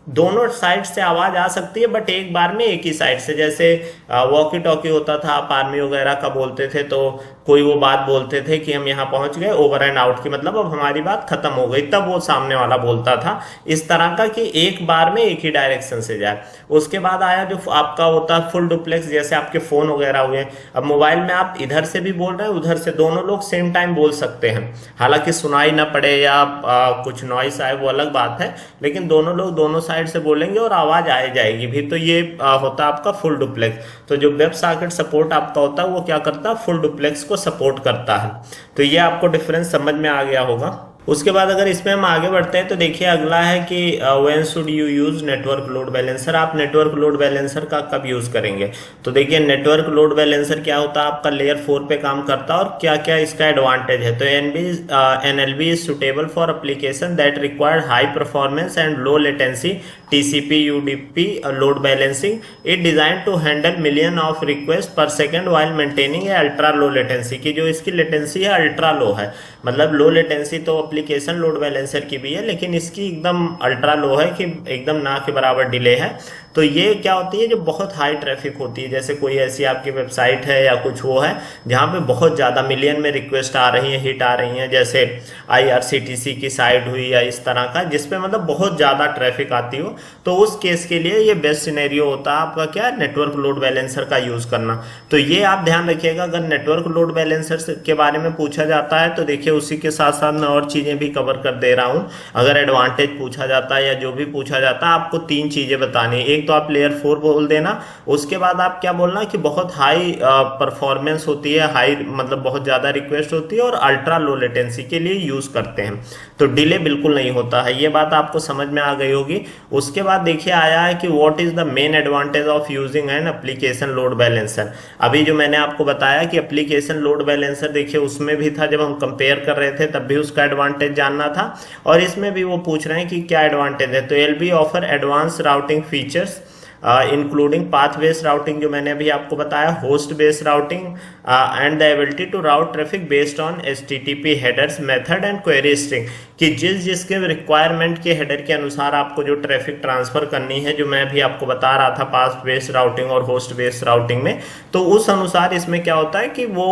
दोनों साइड से आवाज आ सकती है बट एक बार में एक ही साइड से। जैसे वॉकी टॉकी होता था, आप आर्मी वगैरह का बोलते थे तो कोई वो बात बोलते थे कि हम यहाँ पहुंच गए, ओवर एंड आउट की मतलब अब हमारी बात खत्म हो गई, तब वो सामने वाला बोलता था इस तरह का कि एक बार में एक ही डायरेक्शन से जाए। उसके बाद आया जो आपका होता है फुल डुप्लेक्स, जैसे आपके फोन वगैरह हुए। अब मोबाइल में आप इधर से भी बोल रहे हैं, उधर से, दोनों लोग सेम टाइम बोल सकते हैं, हालांकि सुनाई ना पड़े या कुछ नॉइस आए वो अलग बात है, लेकिन दोनों लोग दोनों साइड से बोलेंगे और आवाज आ जाएगी भी। तो ये होता है आपका फुल डुप्लेक्स। तो जो वेब सॉकेट सपोर्ट आपका होता है वो क्या करता है, फुल डुप्लेक्स को सपोर्ट करता है। तो ये आपको डिफरेंस समझ में आ गया होगा। उसके बाद अगर इसमें हम आगे बढ़ते हैं तो देखिए अगला है कि when should you use network load balancer. आप नेटवर्क लोड बैलेंसर का कब यूज करेंगे। तो देखिए नेटवर्क लोड बैलेंसर क्या होता है, आपका लेयर 4 पे काम करता है और क्या क्या इसका एडवांटेज है। तो NLB is suitable for application that require high performance and low latency TCP UDP load balancing. It design to handle million of request per second while maintaining ultra low latency, की जो इसकी latency है ultra low है। मतलब low latency तो application load balancer की भी है, लेकिन इसकी एकदम अल्ट्रा लो है कि एकदम ना के बराबर डिले है। तो ये क्या होती है, जो बहुत हाई ट्रैफिक होती है, जैसे कोई ऐसी आपकी वेबसाइट है या कुछ वो है जहाँ पे बहुत ज़्यादा मिलियन में रिक्वेस्ट आ रही हैं, हिट आ रही हैं, जैसे आईआरसीटीसी की साइट हुई या इस तरह का, जिसपे मतलब बहुत ज़्यादा ट्रैफिक आती हो, तो उस केस के लिए ये बेस्ट सिनेरियो होता है आपका क्या, नेटवर्क लोड बैलेंसर का यूज़ करना। तो ये आप ध्यान रखिएगा, अगर नेटवर्क लोड बैलेंसर के बारे में पूछा जाता है तो देखिए उसी के साथ साथ मैं और चीज़ें भी कवर कर दे रहा हूँ। अगर एडवांटेज पूछा जाता है या जो भी पूछा जाता है, आपको 3 चीज़ें बतानी है। एक तो आप लेयर 4 बोल देना, उसके बाद आप क्या बोलना कि बहुत हाई परफॉर्मेंस होती है, हाई मतलब बहुत ज़्यादा रिक्वेस्ट होती है और अल्ट्रा लो लेटेंसी के लिए यूज़ करते हैं, तो डिले बिल्कुल नहीं होता है। ये बात आपको समझ में आ गई होगी। उसके बाद देखिए आया है कि what is the main advantage of using an application load balancer. अभी जो मैंने आपको बताया कि एप्लीकेशन लोड बैलेंसर, देखिए उसमें भी था, जब हम कंपेयर कर रहे थे तब भी उसका एडवांटेज जानना था, और इसमें भी वो पूछ रहे हैं कि क्या एडवांटेज है। तो LB offer advance routing features including path based routing जो मैंने अभी आपको बताया, host based routing and the ability to route traffic based on HTTP headers method and query string, कि जिसके रिक्वायरमेंट के हेडर के अनुसार आपको जो ट्रैफिक ट्रांसफर करनी है, जो मैं अभी आपको बता रहा था पाथ बेस्ड राउटिंग और होस्ट बेस्ड राउटिंग में, तो उस अनुसार इसमें क्या होता है कि वो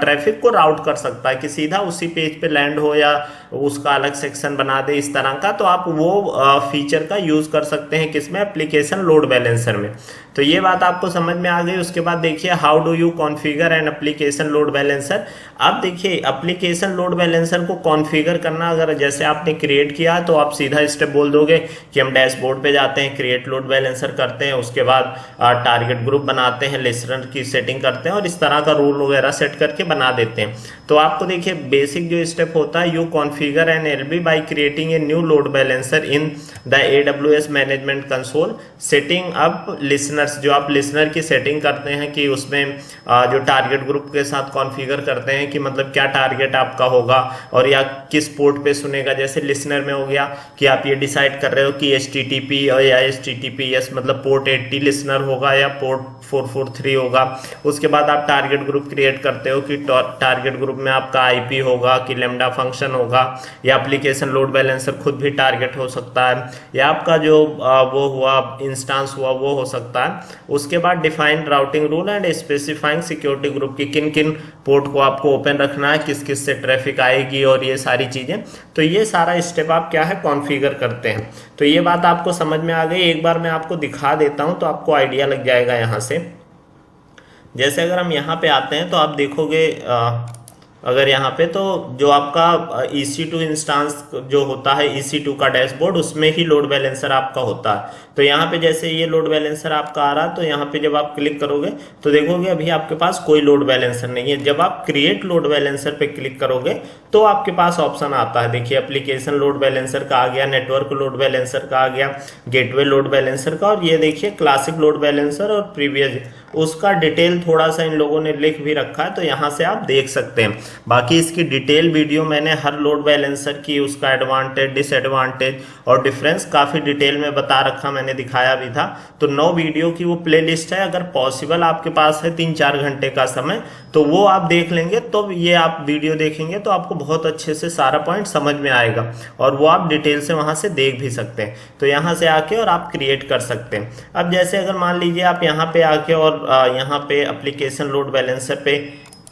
ट्रैफिक को राउट कर सकता है कि सीधा उसी पेज पे लैंड हो या उसका अलग सेक्शन बना दे इस तरह का। तो आप वो फीचर का यूज कर सकते हैं किसमें, एप्लीकेशन लोड बैलेंसर में। तो ये बात आपको समझ में आ गई। उसके बाद देखिए how do you configure an application load balancer. अब देखिए एप्लीकेशन लोड बैलेंसर को कॉन्फ़िगर करना, अगर जैसे आपने क्रिएट किया तो आप सीधा स्टेप बोल दोगे कि हम डैशबोर्ड पे जाते हैं, क्रिएट लोड बैलेंसर करते हैं, उसके बाद टारगेट ग्रुप बनाते हैं, लिसनर की सेटिंग करते हैं और इस तरह का रूल वगैरह सेट करके बना देते हैं। तो आपको देखिए बेसिक जो स्टेप होता है, you configure an LB by creating a new load balancer in the AWS management console, setting up listeners, जो आप लिसनर की सेटिंग करते हैं कि उसमें जो टारगेट ग्रुप के साथ कॉन्फ़िगर करते हैं कि मतलब क्या टारगेट आपका होगा और या किस पोर्ट पे सुनेगा। जैसे लिसनर में हो गया कि आप ये डिसाइड कर रहे हो कि HTTP और या HTTPS मतलब पोर्ट 80 लिसनर होगा या पोर्ट 443 होगा। उसके बाद आप टारगेट ग्रुप क्रिएट करते हो कि टारगेट ग्रुप में आपका IP होगा कि लैम्डा फंक्शन होगा या एप्लीकेशन लोड बैलेंसर खुद भी टारगेट हो सकता है या आपका जो वो हुआ इंस्टांस हुआ वो हो सकता है। उसके बाद define routing rule and specifying security group की किन किन पोर्ट को आपको ओपन रखना है, किस किस से ट्रैफिक आएगी और ये सारी चीज़ें। तो ये सारा स्टेप आप क्या है कॉन्फ़िगर करते हैं। तो ये बात आपको समझ में आ गई। एक बार मैं आपको दिखा देता हूँ तो आपको आइडिया लग जाएगा यहाँ से। जैसे अगर हम यहाँ पे आते हैं तो आप देखोगे अगर यहाँ पे तो जो आपका EC2 इंस्टांस जो होता है, EC2 का डैशबोर्ड, उसमें ही लोड बैलेंसर आपका होता है। तो यहाँ पे जैसे ये लोड बैलेंसर आपका आ रहा है तो यहाँ पे जब आप क्लिक करोगे तो देखोगे अभी आपके पास कोई लोड बैलेंसर नहीं है। जब आप क्रिएट लोड बैलेंसर पे क्लिक करोगे तो आपके पास ऑप्शन आता है, देखिए एप्लीकेशन लोड बैलेंसर का आ गया, नेटवर्क लोड बैलेंसर का आ गया, गेटवे लोड बैलेंसर का, और ये देखिए क्लासिक लोड बैलेंसर और प्रीवियस, उसका डिटेल थोड़ा सा इन लोगों ने लिख भी रखा है तो यहाँ से आप देख सकते हैं। बाकी इसकी डिटेल वीडियो मैंने हर लोड बैलेंसर की, उसका एडवांटेज डिसएडवांटेज और डिफरेंस काफ़ी डिटेल में बता रखा, मैंने दिखाया भी था। तो 9 वीडियो की वो प्लेलिस्ट है। अगर पॉसिबल आपके पास है 3-4 घंटे का समय तो वो आप देख लेंगे, तो ये आप वीडियो देखेंगे तो आपको बहुत अच्छे से सारा पॉइंट समझ में आएगा और वो आप डिटेल से वहाँ से देख भी सकते हैं। तो यहाँ से आके और आप क्रिएट कर सकते हैं। अब जैसे अगर मान लीजिए आप यहाँ पे आके और यहाँ पे एप्लीकेशन लोड बैलेंसर पे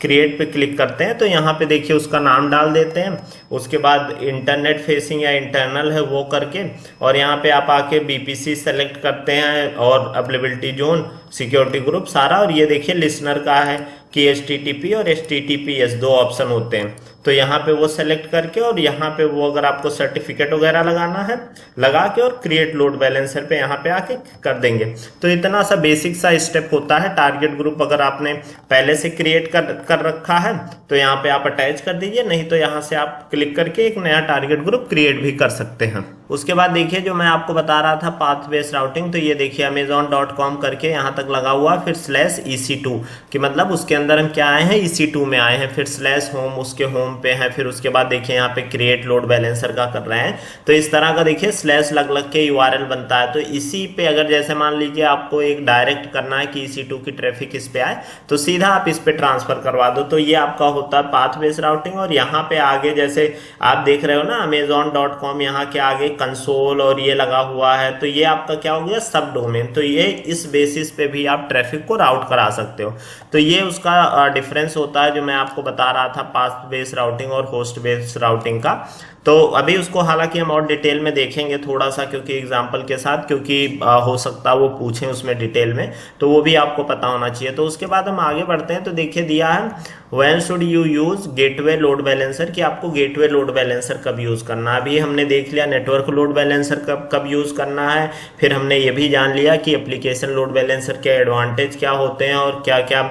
क्रिएट पे क्लिक करते हैं तो यहाँ पे देखिए उसका नाम डाल देते हैं, उसके बाद इंटरनेट फेसिंग या इंटरनल है वो करके, और यहाँ पे आप आके BPC सेलेक्ट करते हैं और अवेलेबिलिटी जोन, सिक्योरिटी ग्रुप सारा, और ये देखिए लिसनर का है कि HTTP और HTTPS 2 ऑप्शन होते हैं। तो यहाँ पे वो सेलेक्ट करके और यहाँ पे वो अगर आपको सर्टिफिकेट वगैरह लगाना है लगा के और क्रिएट लोड बैलेंसर पे यहाँ पे आके कर देंगे। तो इतना सा बेसिक सा स्टेप होता है। टारगेट ग्रुप अगर आपने पहले से क्रिएट कर रखा है तो यहाँ पे आप अटैच कर दीजिए, नहीं तो यहाँ से आप क्लिक करके एक नया टारगेट ग्रुप क्रिएट भी कर सकते हैं। उसके बाद देखिए जो मैं आपको बता रहा था पाथ बेस्ड राउटिंग, तो ये देखिए amazon.com करके यहाँ तक लगा हुआ, फिर /EC2 कि मतलब उसके अंदर हम क्या आए हैं, EC2 में आए हैं, फिर /home उसके होम पे है, फिर उसके बाद देखिए यहाँ पे क्रिएट लोड बैलेंसर का कर रहे हैं। तो इस तरह का देखिए स्लैश लग लग के URL बनता है। तो इसी पे अगर जैसे मान लीजिए आपको एक डायरेक्ट करना है कि EC2 की ट्रैफिक इस पे आए तो सीधा आप इस पे ट्रांसफर करवा दो। तो ये आपका होता है पाथ बेस्ड राउटिंग। और यहाँ पे आगे जैसे आप देख रहे हो ना amazon.com, यहाँ के आगे कंसोल और ये लगा हुआ है, तो ये आपका क्या हो गया, सब डोमेन। तो ये इस बेसिस पे भी आप ट्रैफिक को राउट करा सकते हो। तो ये उसका डिफरेंस होता है जो मैं आपको बता रहा था पाथ बेस्ड राउटिंग और होस्ट बेस्ड राउटिंग का। तो अभी उसको हालांकि हम और डिटेल में देखेंगे थोड़ा सा, क्योंकि एग्जाम्पल के साथ, क्योंकि हो सकता है वो पूछें उसमें डिटेल में, तो वो भी आपको पता होना चाहिए। तो उसके बाद हम आगे बढ़ते हैं। तो देखिए दिया है when should you use gateway load balancer, कि आपको गेटवे लोड बैलेंसर कब यूज करना है। अभी हमने देख लिया नेटवर्क लोड बैलेंसर कब यूज करना है, फिर हमने ये भी जान लिया कि एप्लीकेशन लोड बैलेंसर के एडवांटेज क्या होते हैं और क्या क्या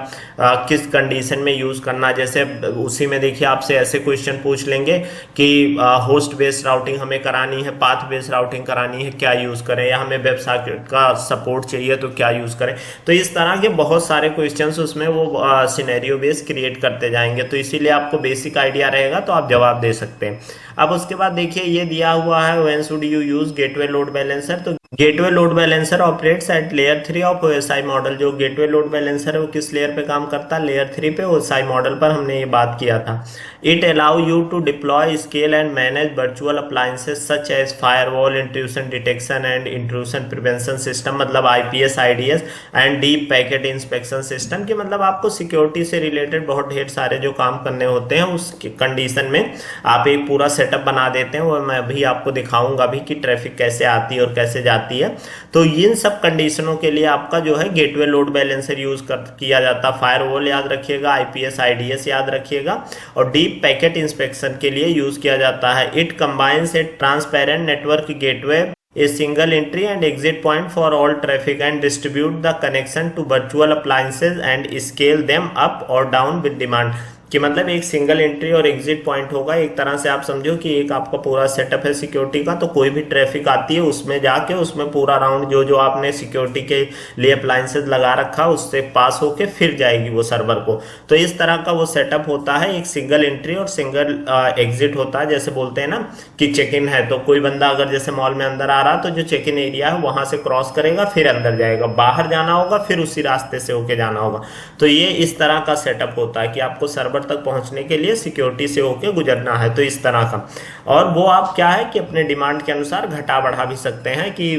किस कंडीशन में यूज करना। जैसे उसी में देखिए आपसे ऐसे क्वेश्चन पूछ लेंगे कि होस्ट बेस्ड राउटिंग हमें करानी है, पाथ बेस्ड राउटिंग करानी है, क्या यूज करें, या हमें वेब सॉकेट का सपोर्ट चाहिए तो क्या यूज करें। तो इस तरह के बहुत सारे क्वेश्चंस उसमें वो सिनेरियो बेस्ड क्रिएट करते जाएंगे। तो इसीलिए आपको बेसिक आइडिया रहेगा तो आप जवाब दे सकते हैं। अब उसके बाद देखिए ये दिया हुआ है when should you use gateway load balancer. तो gateway load balancer operates at layer 3 of OSI model. जो गेटवे लोड बैलेंसर है वो किस लेयर पे काम करता है? लेयर 3 पे ओएसआई मॉडल पर हमने ये बात किया था। It allow you to deploy scale and manage virtual appliances such as firewall, intrusion detection and intrusion prevention system, मतलब IPS, IDS and deep packet inspection system, कि मतलब आपको सिक्योरिटी से रिलेटेड बहुत ढेर सारे जो काम करने होते हैं उस कंडीशन में आप एक पूरा सेटअप बना देते हैं। वो मैं अभी आपको दिखाऊंगा भी कि ट्रैफिक कैसे आती है और कैसे जाती है। तो इन सब कंडीशनों के लिए आपका जो है गेटवे लोड बैलेंसर यूज किया जाता है। फायरवॉल याद रखिएगा, आईपीएस, आईडीएस याद रखिएगा, और डीप पैकेट इंस्पेक्शन के लिए यूज किया जाता है। It combines A transparent network gateway, a single entry and exit point for all traffic, and distribute the connection to virtual appliances and scale them up or down with demand। कि मतलब एक single entry और exit point होगा। एक तरह से आप समझो कि एक आपका पूरा सेटअप है सिक्योरिटी का, तो कोई भी ट्रैफिक आती है उसमें जाके उसमें पूरा राउंड जो जो आपने सिक्योरिटी के लिए अप्लायंसेज लगा रखा उससे पास होके फिर जाएगी वो सर्वर को। तो इस तरह का वो सेटअप होता है। एक सिंगल एंट्री और सिंगल एग्जिट होता है। जैसे बोलते हैं ना कि चेक इन है, तो कोई बंदा अगर जैसे मॉल में अंदर आ रहा तो जो चेक इन एरिया है वहां से क्रॉस करेगा, फिर अंदर जाएगा, बाहर जाना होगा फिर उसी रास्ते से होके जाना होगा। तो ये इस तरह का सेटअप होता है कि आपको सर्वर तक पहुंचने के लिए सिक्योरिटी से होके गुजरना है। तो इस तरह का, और वो आप क्या है कि अपने डिमांड के अनुसार घटा बढ़ा भी सकते हैं कि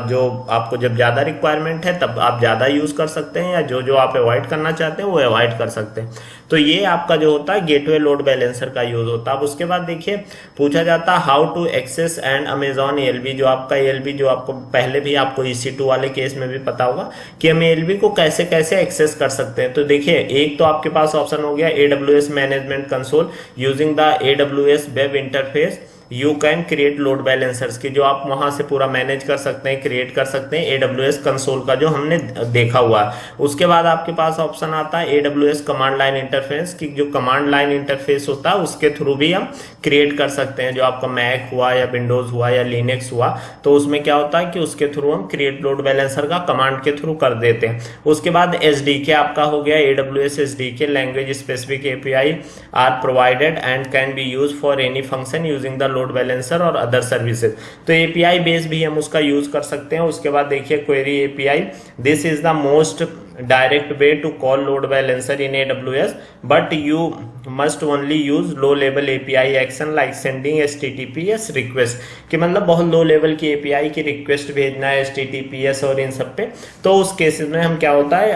जो आपको जब ज़्यादा रिक्वायरमेंट है तब आप ज़्यादा यूज़ कर सकते हैं, या जो जो आप अवॉइड करना चाहते हैं वो अवॉइड कर सकते हैं। तो ये आपका जो होता है गेटवे लोड बैलेंसर का यूज़ होता है। अब उसके बाद देखिए पूछा जाता है how to access and Amazon ALB. जो आपका एएलबी जो आपको पहले भी आपको EC2 वाले केस में भी पता होगा कि हम एएलबी को कैसे कैसे एक्सेस कर सकते हैं। तो देखिए एक तो आपके पास ऑप्शन हो गया AWS management console. Using the AWS web interface you can create load balancers, की जो आप वहां से पूरा मैनेज कर सकते हैं, क्रिएट कर सकते हैं AWS कंसोल का जो हमने देखा हुआ है। उसके बाद आपके पास ऑप्शन आता है AWS कमांड लाइन इंटरफेस, की जो कमांड लाइन इंटरफेस होता है उसके थ्रू भी हम क्रिएट कर सकते हैं। जो आपका मैक हुआ या विंडोज हुआ या लिनक्स हुआ, तो उसमें क्या होता है कि उसके थ्रू हम क्रिएट लोड बैलेंसर का कमांड के थ्रू कर देते हैं। उसके बाद SDK आपका हो गया AWS SDK, language specific API are provided and can be use for any function using the load balancer और अदर सर्विसेज। तो API बेस भी हम उसका यूज कर सकते हैं। उसके बाद देखिए query API, this is the most direct way to call load balancer in AWS, but you must only use low level API action like sending HTTPS request, कि मतलब बहुत लो लेवल की API की रिक्वेस्ट भेजना है HTTPS और इन सब पे। तो उस केसेस में हम क्या होता है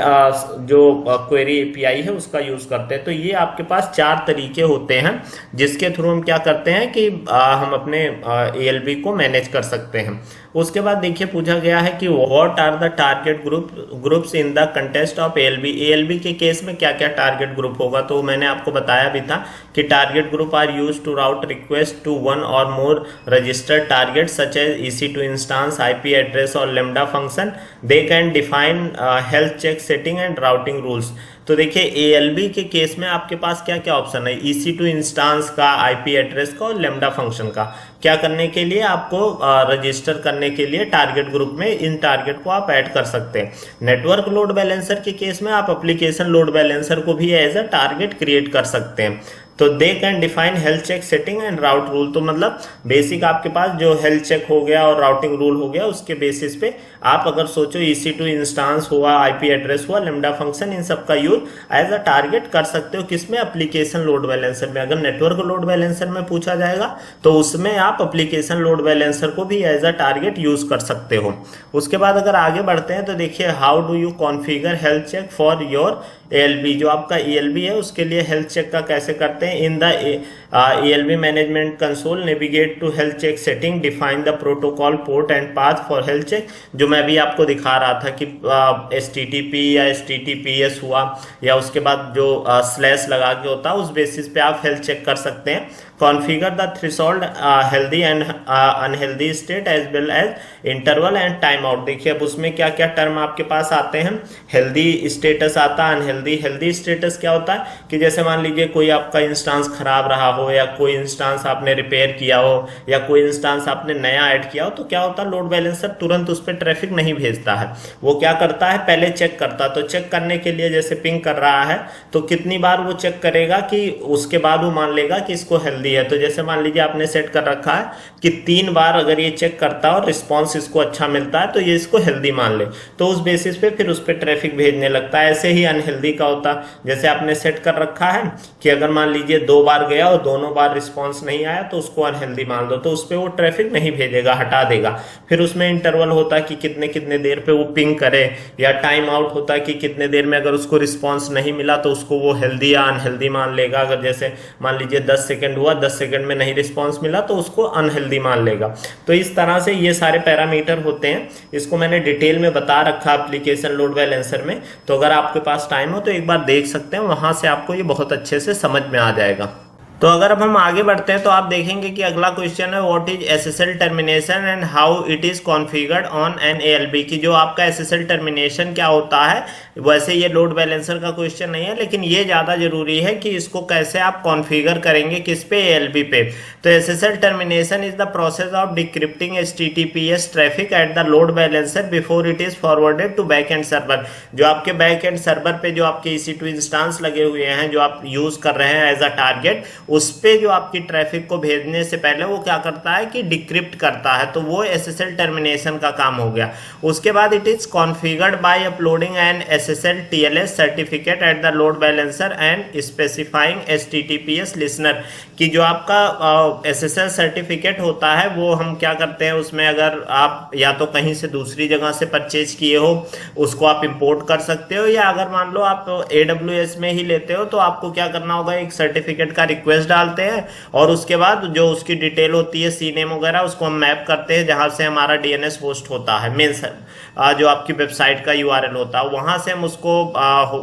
जो क्वेरी API है उसका यूज करते हैं। तो ये आपके पास 4 तरीके होते हैं जिसके थ्रू हम क्या करते हैं कि हम अपने ALB को मैनेज कर सकते हैं। उसके बाद देखिए पूछा गया है कि what are the target groups in the contest of ALB के केस में क्या क्या टारगेट ग्रुप होगा। तो मैंने आपको बताया भी था कि target group are use to route request to one or more registered target such as EC2 instance, IP address or lambda function. They can define health check setting and routing rules. तो देखिए ALB के case में आपके पास क्या क्या option है, EC2 instance का, IP address का और लेमडा फंक्शन का। क्या करने के लिए आपको रजिस्टर करने के लिए टारगेट ग्रुप में इन टारगेट को आप ऐड कर सकते हैं। नेटवर्क लोड बैलेंसर के केस में आप एप्लीकेशन लोड बैलेंसर को भी एज अ टारगेट क्रिएट कर सकते हैं। तो they can define health check setting and route rule. तो मतलब बेसिक आपके पास जो हेल्थ चेक हो गया और राउटिंग रूल हो गया उसके बेसिस पे आप अगर सोचो EC2 इंस्टांस हुआ, IP एड्रेस हुआ, लेमडा फंक्शन, इन सब का यूज एज अ टारगेट कर सकते हो। किसमें? एप्लीकेशन लोड बैलेंसर में। अगर नेटवर्क लोड बैलेंसर में पूछा जाएगा तो उसमें आप एप्लीकेशन लोड बैलेंसर को भी एज अ टारगेट यूज कर सकते हो। उसके बाद अगर आगे बढ़ते हैं तो देखिए how do you configure health check for your ALB। जो आपका ALB है उसके लिए हेल्थ चेक का कैसे करते हैं। In the ALB management console navigate to health check setting, define the protocol port and path for health check. जो मैं भी आपको दिखा रहा था कि HTTP या HTTPS हुआ या उसके बाद जो स्लैश लगा के होता है उस बेसिस पे आप हेल्थ चेक कर सकते हैं। Configure the threshold healthy and unhealthy state as well as interval and timeout. देखिए अब उसमें क्या क्या टर्म आपके पास आते हैं। हेल्दी स्टेटस आता है, अनहेल्दी। हेल्दी स्टेटस क्या होता है कि जैसे मान लीजिए कोई आपका इंस्टांस खराब रहा हो या कोई इंस्टांस आपने रिपेयर किया हो या कोई इंस्टांस आपने नया ऐड किया हो, तो क्या होता है लोड बैलेंसर तुरंत उस पर ट्रैफिक नहीं भेजता है। वो क्या करता है पहले चेक करता। तो चेक करने के लिए जैसे पिंग कर रहा है तो कितनी बार वो चेक करेगा कि उसके बाद वो मान लेगा कि इसको हेल्दी हेल्दी है। तो जैसे मान लीजिए आपने सेट कर रखा है कि 3 बार अगर ये चेक करता है और रिस्पॉन्स इसको अच्छा मिलता है तो ये इसको हेल्दी मान ले, तो उस बेसिस पे फिर उस पर ट्रैफिक भेजने लगता है। ऐसे ही अनहेल्दी का होता है, जैसे आपने सेट कर रखा है कि अगर मान लीजिए 2 बार गया और दोनों बार रिस्पॉन्स नहीं आया तो उसको अनहेल्दी मान दो, तो उस पर वो ट्रैफिक नहीं भेजेगा, हटा देगा। फिर उसमें इंटरवल होता है कि कितने कितने देर पे वो पिंग करे, या टाइम आउट होता है कि कितने देर में अगर उसको रिस्पॉन्स नहीं मिला तो उसको वो हेल्दी या अनहेल्दी मान लेगा। अगर जैसे मान लीजिए 10 सेकंड हुआ, 10 सेकंड में नहीं रिस्पॉन्स मिला तो उसको अनहेल्दी मान लेगा। तो इस तरह से ये सारे पैरामीटर होते हैं, इसको मैंने डिटेल में बता रखा एप्लीकेशन लोड बैलेंसर में। तो अगर आपके पास टाइम हो तो एक बार देख सकते हैं, वहां से आपको ये बहुत अच्छे से समझ में आ जाएगा। तो अगर अब हम आगे बढ़ते हैं तो आप देखेंगे कि अगला क्वेश्चन है what is SSL termination and how it is configured on an ALB, की जो आपका एसएसएल टर्मिनेशन क्या होता है। वैसे ये लोड बैलेंसर का क्वेश्चन नहीं है, लेकिन ये ज़्यादा जरूरी है कि इसको कैसे आप कॉन्फ़िगर करेंगे, किस पे, एएलबी पे। तो SSL termination is the process of decrypting HTTPS traffic at the load balancer before it is forwarded to back end server. जो आपके बैक एंड सर्वर पे जो आपके EC2 इंस्टांस लगे हुए हैं, जो आप यूज कर रहे हैं एज अ टारगेट, उस पे जो आपकी ट्रैफिक को भेजने से पहले वो क्या करता है कि डिक्रिप्ट करता है। तो वो एसएसएल टर्मिनेशन का काम हो गया। उसके बाद it is configured by uploading an SSL TLS certificate at the load balancer and specifying HTTPS listener, कि जो आपका SSL सर्टिफिकेट होता है वो हम क्या करते हैं उसमें, अगर आप या तो कहीं से दूसरी जगह से परचेज किए हो उसको आप इंपोर्ट कर सकते हो, या अगर मान लो आप AWS में ही लेते हो तो आपको क्या करना होगा, एक सर्टिफिकेट का रिक्वेस्ट डालते हैं और उसके बाद जो उसकी डिटेल होती है CNAME वगैरह उसको हम मैप करते हैं जहाँ से हमारा DNS होस्ट होता है, मेन जो आपकी वेबसाइट का URL होता है वहाँ से हम उसको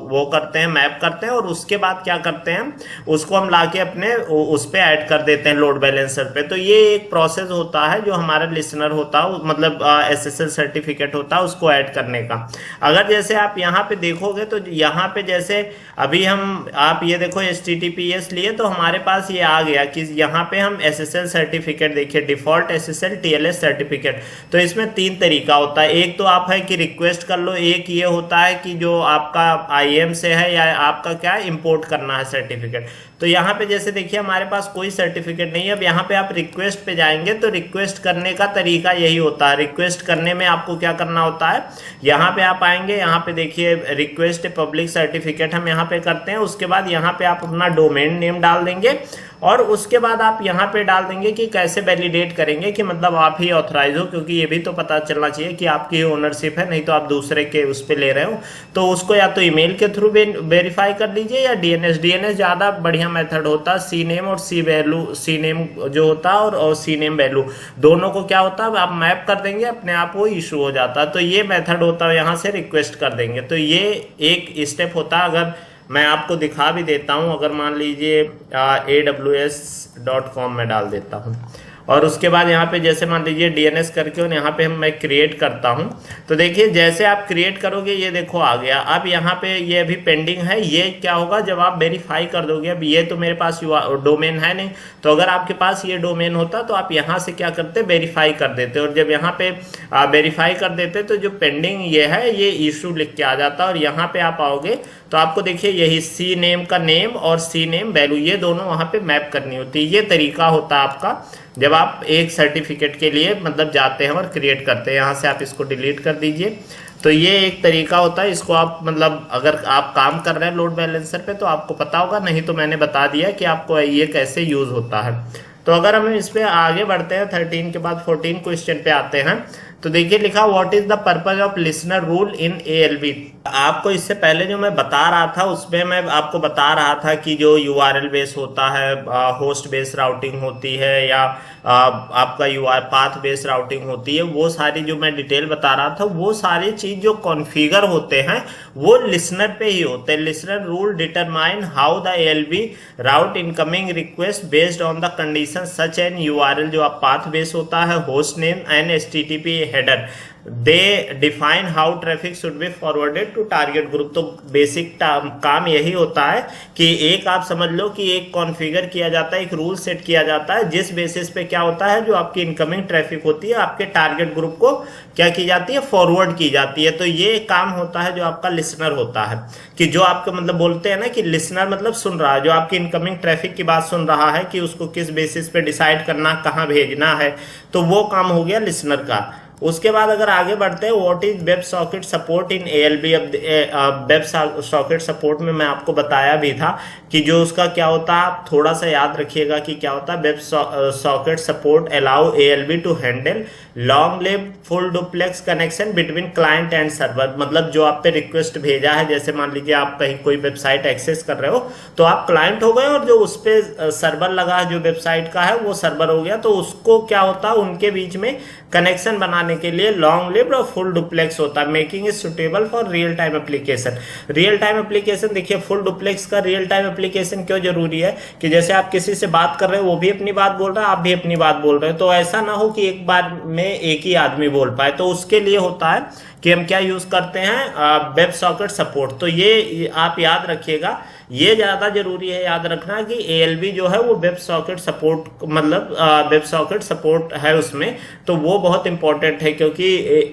वो करते हैं, मैप करते हैं, और उसके बाद क्या करते हैं उसको हम लाके अपने उस पे ऐड कर देते हैं लोड बैलेंसर पे। तो ये एक प्रोसेस होता है जो हमारा लिसनर होता है, मतलब SSL सर्टिफिकेट होता है उसको ऐड करने का। अगर जैसे आप यहाँ पे देखोगे तो यहाँ पे जैसे अभी हम आप ये देखो HTTPS लिए तो हमारे पास ये आ गया कि यहाँ पे हम SSL सर्टिफिकेट देखिए, डिफॉल्ट SSL TLS सर्टिफिकेट। तो इसमें 3 तरीका होता है, एक तो आप है कि रिक्वेस्ट कर लो, एक ये होता है कि जो आपका IAM से है या आपका क्या इंपोर्ट करना है सर्टिफिकेट। तो यहाँ पे जैसे देखिए हमारे पास कोई सर्टिफिकेट नहीं है। अब यहाँ पे आप रिक्वेस्ट पे जाएंगे तो रिक्वेस्ट करने का तरीका यही होता है। रिक्वेस्ट करने में आपको क्या करना होता है, यहाँ पे आप आएंगे, यहाँ पे देखिए रिक्वेस्ट पब्लिक सर्टिफिकेट हम यहाँ पे करते हैं। उसके बाद यहाँ पे आप अपना डोमेन नेम डाल देंगे और उसके बाद आप यहाँ पे डाल देंगे कि कैसे वैलिडेट करेंगे कि मतलब आप ही ऑथराइज हो, क्योंकि ये भी तो पता चलना चाहिए कि आपकी ओनरशिप है, नहीं तो आप दूसरे के उस पर ले रहे हो। तो उसको या तो ईमेल के थ्रू वेरीफाई कर लीजिए या DNS ज़्यादा बढ़िया मेथड होता है। CNAME और CNAME जो होता है और CNAME वैल्यू दोनों को क्या होता है आप मैप कर देंगे, अपने आप वो इशू हो जाता है। तो ये मेथड होता है, यहाँ से रिक्वेस्ट कर देंगे। तो ये एक स्टेप होता है। अगर मैं आपको दिखा भी देता हूं, अगर मान लीजिए aws.com में डाल देता हूं और उसके बाद यहाँ पे जैसे मान लीजिए DNS करके और यहाँ पे मैं क्रिएट करता हूँ, तो देखिए जैसे आप क्रिएट करोगे ये देखो आ गया। अब यहाँ पे ये अभी पेंडिंग है, ये क्या होगा जब आप वेरीफाई कर दोगे। अब ये तो मेरे पास डोमेन है नहीं, तो अगर आपके पास ये डोमेन होता तो आप यहाँ से क्या करते, वेरीफाई कर देते, और जब यहाँ पे वेरीफाई कर देते तो जो पेंडिंग ये है ये इशू लिख के आ जाता। और यहाँ पे आप आओगे तो आपको देखिए यही CNAME का नेम और CNAME वैल्यू ये दोनों वहाँ पे मैप करनी होती है। ये तरीका होता है आपका जब आप एक सर्टिफिकेट के लिए मतलब जाते हैं और क्रिएट करते हैं। यहाँ से आप इसको डिलीट कर दीजिए। तो ये एक तरीका होता है, इसको आप मतलब अगर आप काम कर रहे हैं लोड बैलेंसर पे तो आपको पता होगा, नहीं तो मैंने बता दिया कि आपको ये कैसे यूज होता है। तो अगर हम इस पे आगे बढ़ते हैं 13 के बाद 14 क्वेश्चन पे आते हैं, तो देखिए लिखा what is the purpose of listener rule in ALB। आपको इससे पहले जो मैं बता रहा था उसमें मैं आपको बता रहा था कि जो URL बेस होता है, होस्ट बेस राउटिंग होती है, या आपका पाथ बेस राउटिंग होती है, वो सारी जो मैं डिटेल बता रहा था वो सारी चीज जो कॉन्फ़िगर होते हैं वो लिसनर पे ही होते हैं। Listener rule determine how the ALB route incoming request based on the condition such an URL, जो आप पाथ बेस होता है, host name and HTTP header they define how traffic should be forwarded to target group. तो basic काम यही होता है कि एक आप समझ लो कि एक कॉन्फ़िगर किया जाता है, एक रूल सेट किया जाता है जिस बेसिस पे क्या होता है, जो आपकी इनकमिंग ट्रैफिक होती है आपके टारगेट ग्रुप को क्या की जाती है, फॉरवर्ड की जाती है। तो ये काम होता है जो आपका लिसनर होता है, कि जो आपको मतलब बोलते हैं ना कि लिसनर मतलब सुन रहा है, जो आपकी इनकमिंग ट्रैफिक की बात सुन रहा है कि उसको किस बेसिस पे डिसाइड करना कहाँ भेजना है, तो वो काम हो गया लिसनर का। उसके बाद अगर आगे बढ़ते हैं, what is web socket support in ALB. अब वेब सॉकेट सपोर्ट में मैं आपको बताया भी था कि जो उसका क्या होता है, आप थोड़ा सा याद रखिएगा कि क्या होता है। Web socket support allow ALB to handle long live full duplex connection between client and server. मतलब जो आप पे रिक्वेस्ट भेजा है, जैसे मान लीजिए आप कहीं कोई वेबसाइट एक्सेस कर रहे हो, तो आप क्लाइंट हो गए और जो उस पर सर्वर लगा है जो वेबसाइट का है वो सर्वर हो गया, तो उसको क्या होता है, उनके बीच में कनेक्शन बनाने के लिए लॉन्ग लिव्ड और फुल डुप्लेक्स होता है, making it suitable for real time application. Real time application देखिए, फुल डुप्लेक्स का रियल टाइम एप्लीकेशन क्यों जरूरी है कि जैसे आप किसी से बात कर रहे हो, वो भी अपनी बात बोल रहा है, आप भी अपनी बात बोल रहे हो, तो ऐसा ना हो कि एक बार में एक ही आदमी बोल पाए। तो उसके लिए होता है कि हम क्या यूज करते हैं, वेब सॉकेट सपोर्ट। तो ये आप याद रखिएगा, ये ज्यादा जरूरी है याद रखना कि एएलबी जो है वो वेब सॉकेट सपोर्ट, मतलब वेब सॉकेट सपोर्ट है उसमें, तो वो बहुत इंपॉर्टेंट है, क्योंकि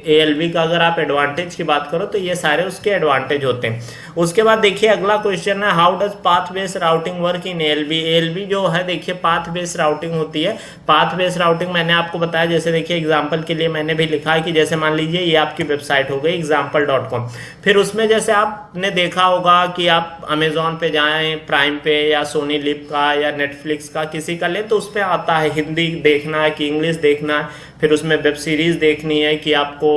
एएलबी का अगर आप एडवांटेज की बात करो तो ये सारे उसके एडवांटेज होते हैं। उसके बाद देखिए अगला क्वेश्चन है, how does path based routing work in ALB. ALB जो है देखिए पाथ बेस्ड राउटिंग होती है। पाथ बेस्ड राउटिंग मैंने आपको बताया, जैसे देखिए एग्जांपल के लिए मैंने भी लिखा है कि जैसे मान लीजिए ये आपकी वेबसाइट हो गई example.com, फिर उसमें जैसे आपने देखा होगा कि आप अमेजोन पे जाएं, प्राइम पे या सोनी लिव का या नेटफ्लिक्स का किसी का ले, तो उस पर आता है हिंदी देखना है कि इंग्लिश देखना है, फिर उसमें वेब सीरीज देखनी है कि आपको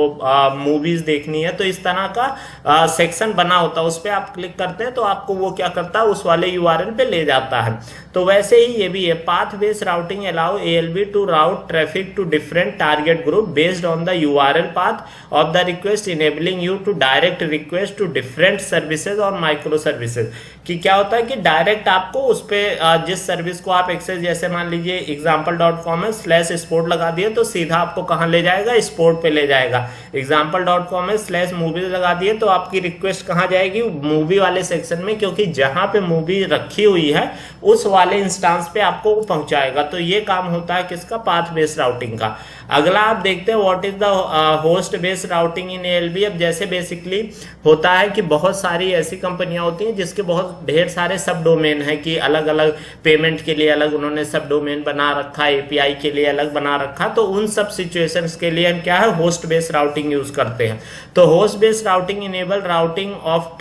मूवीज देखनी है, तो इस तरह का सेक्शन बना होता है। उस पर आप क्लिक करते हैं तो आपको वो क्या करता है, उस वाले यूआरएल पे ले जाता है। तो वैसे ही ये भी है, path based routing allow ALB to route traffic to different target group based on the URL path of the request, enabling you to direct request to different services or micro services. कि क्या होता है कि direct आपको उस पर जिस service को आप एक्सेस, जैसे मान लीजिए example.com में /sport लगा दिए तो सीधा आपको कहाँ ले जाएगा, स्पोर्ट पे ले जाएगा। example.com में /movies लगा दिए तो आपकी रिक्वेस्ट कहाँ जाएगी, मूवी वाले सेक्शन में, क्योंकि जहां पे मूवी रखी हुई है उस वाले इंस्टांस पे आपको पहुंचाएगा। तो ये काम होता है किसका, पाथ बेस्ड राउटिंग का। अगला आप देखते हैं, what is the host based routing in ALB. अब जैसे बेसिकली होता है कि बहुत सारी ऐसी कंपनियां होती हैं जिसके बहुत ढेर सारे सब डोमेन है, कि अलग अलग पेमेंट के लिए अलग उन्होंने सब डोमेन बना रखा, एपीआई के लिए अलग बना रखा। तो उन सब सिचुएशंस के लिए हम क्या है, होस्ट बेस्ड राउटिंग यूज करते हैं। तो host based routing enable routing of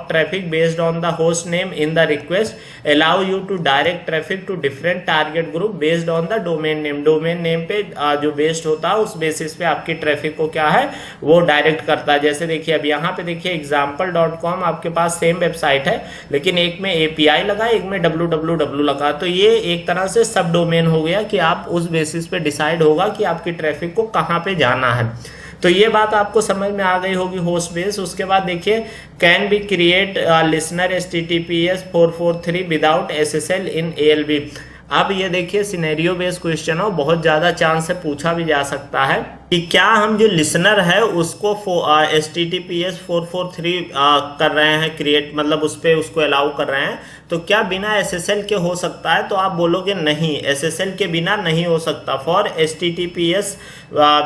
traffic based on the host name in the request, allow you to direct traffic to different target group based on the domain name. Domain name पे जो based होता है उस basis पे आपकी traffic को क्या है, वो डायरेक्ट करता है। जैसे देखिए अब यहाँ पे देखिए example.com आपके पास सेम वेबसाइट है, लेकिन एक में एपीआई लगा, एक में www लगा। तो ये एक तरह से सब डोमेन हो गया कि आप उस बेसिस पे डिसाइड होगा कि आपकी ट्रैफिक को कहाँ पे जाना है। तो ये बात आपको समझ में आ गई होगी होस्ट बेस। उसके बाद देखिए, can be create listener HTTPS 443 without SSL in ALB। अब ये देखिए सिनेरियो बेस्ड क्वेश्चन हो, बहुत ज्यादा चांस है पूछा भी जा सकता है कि क्या हम जो लिसनर है उसको HTTPS 443 कर रहे हैं क्रिएट, मतलब उस पर उसको अलाउ कर रहे हैं, तो क्या बिना SSL के हो सकता है। तो आप बोलोगे नहीं, SSL के बिना नहीं हो सकता। For HTTPS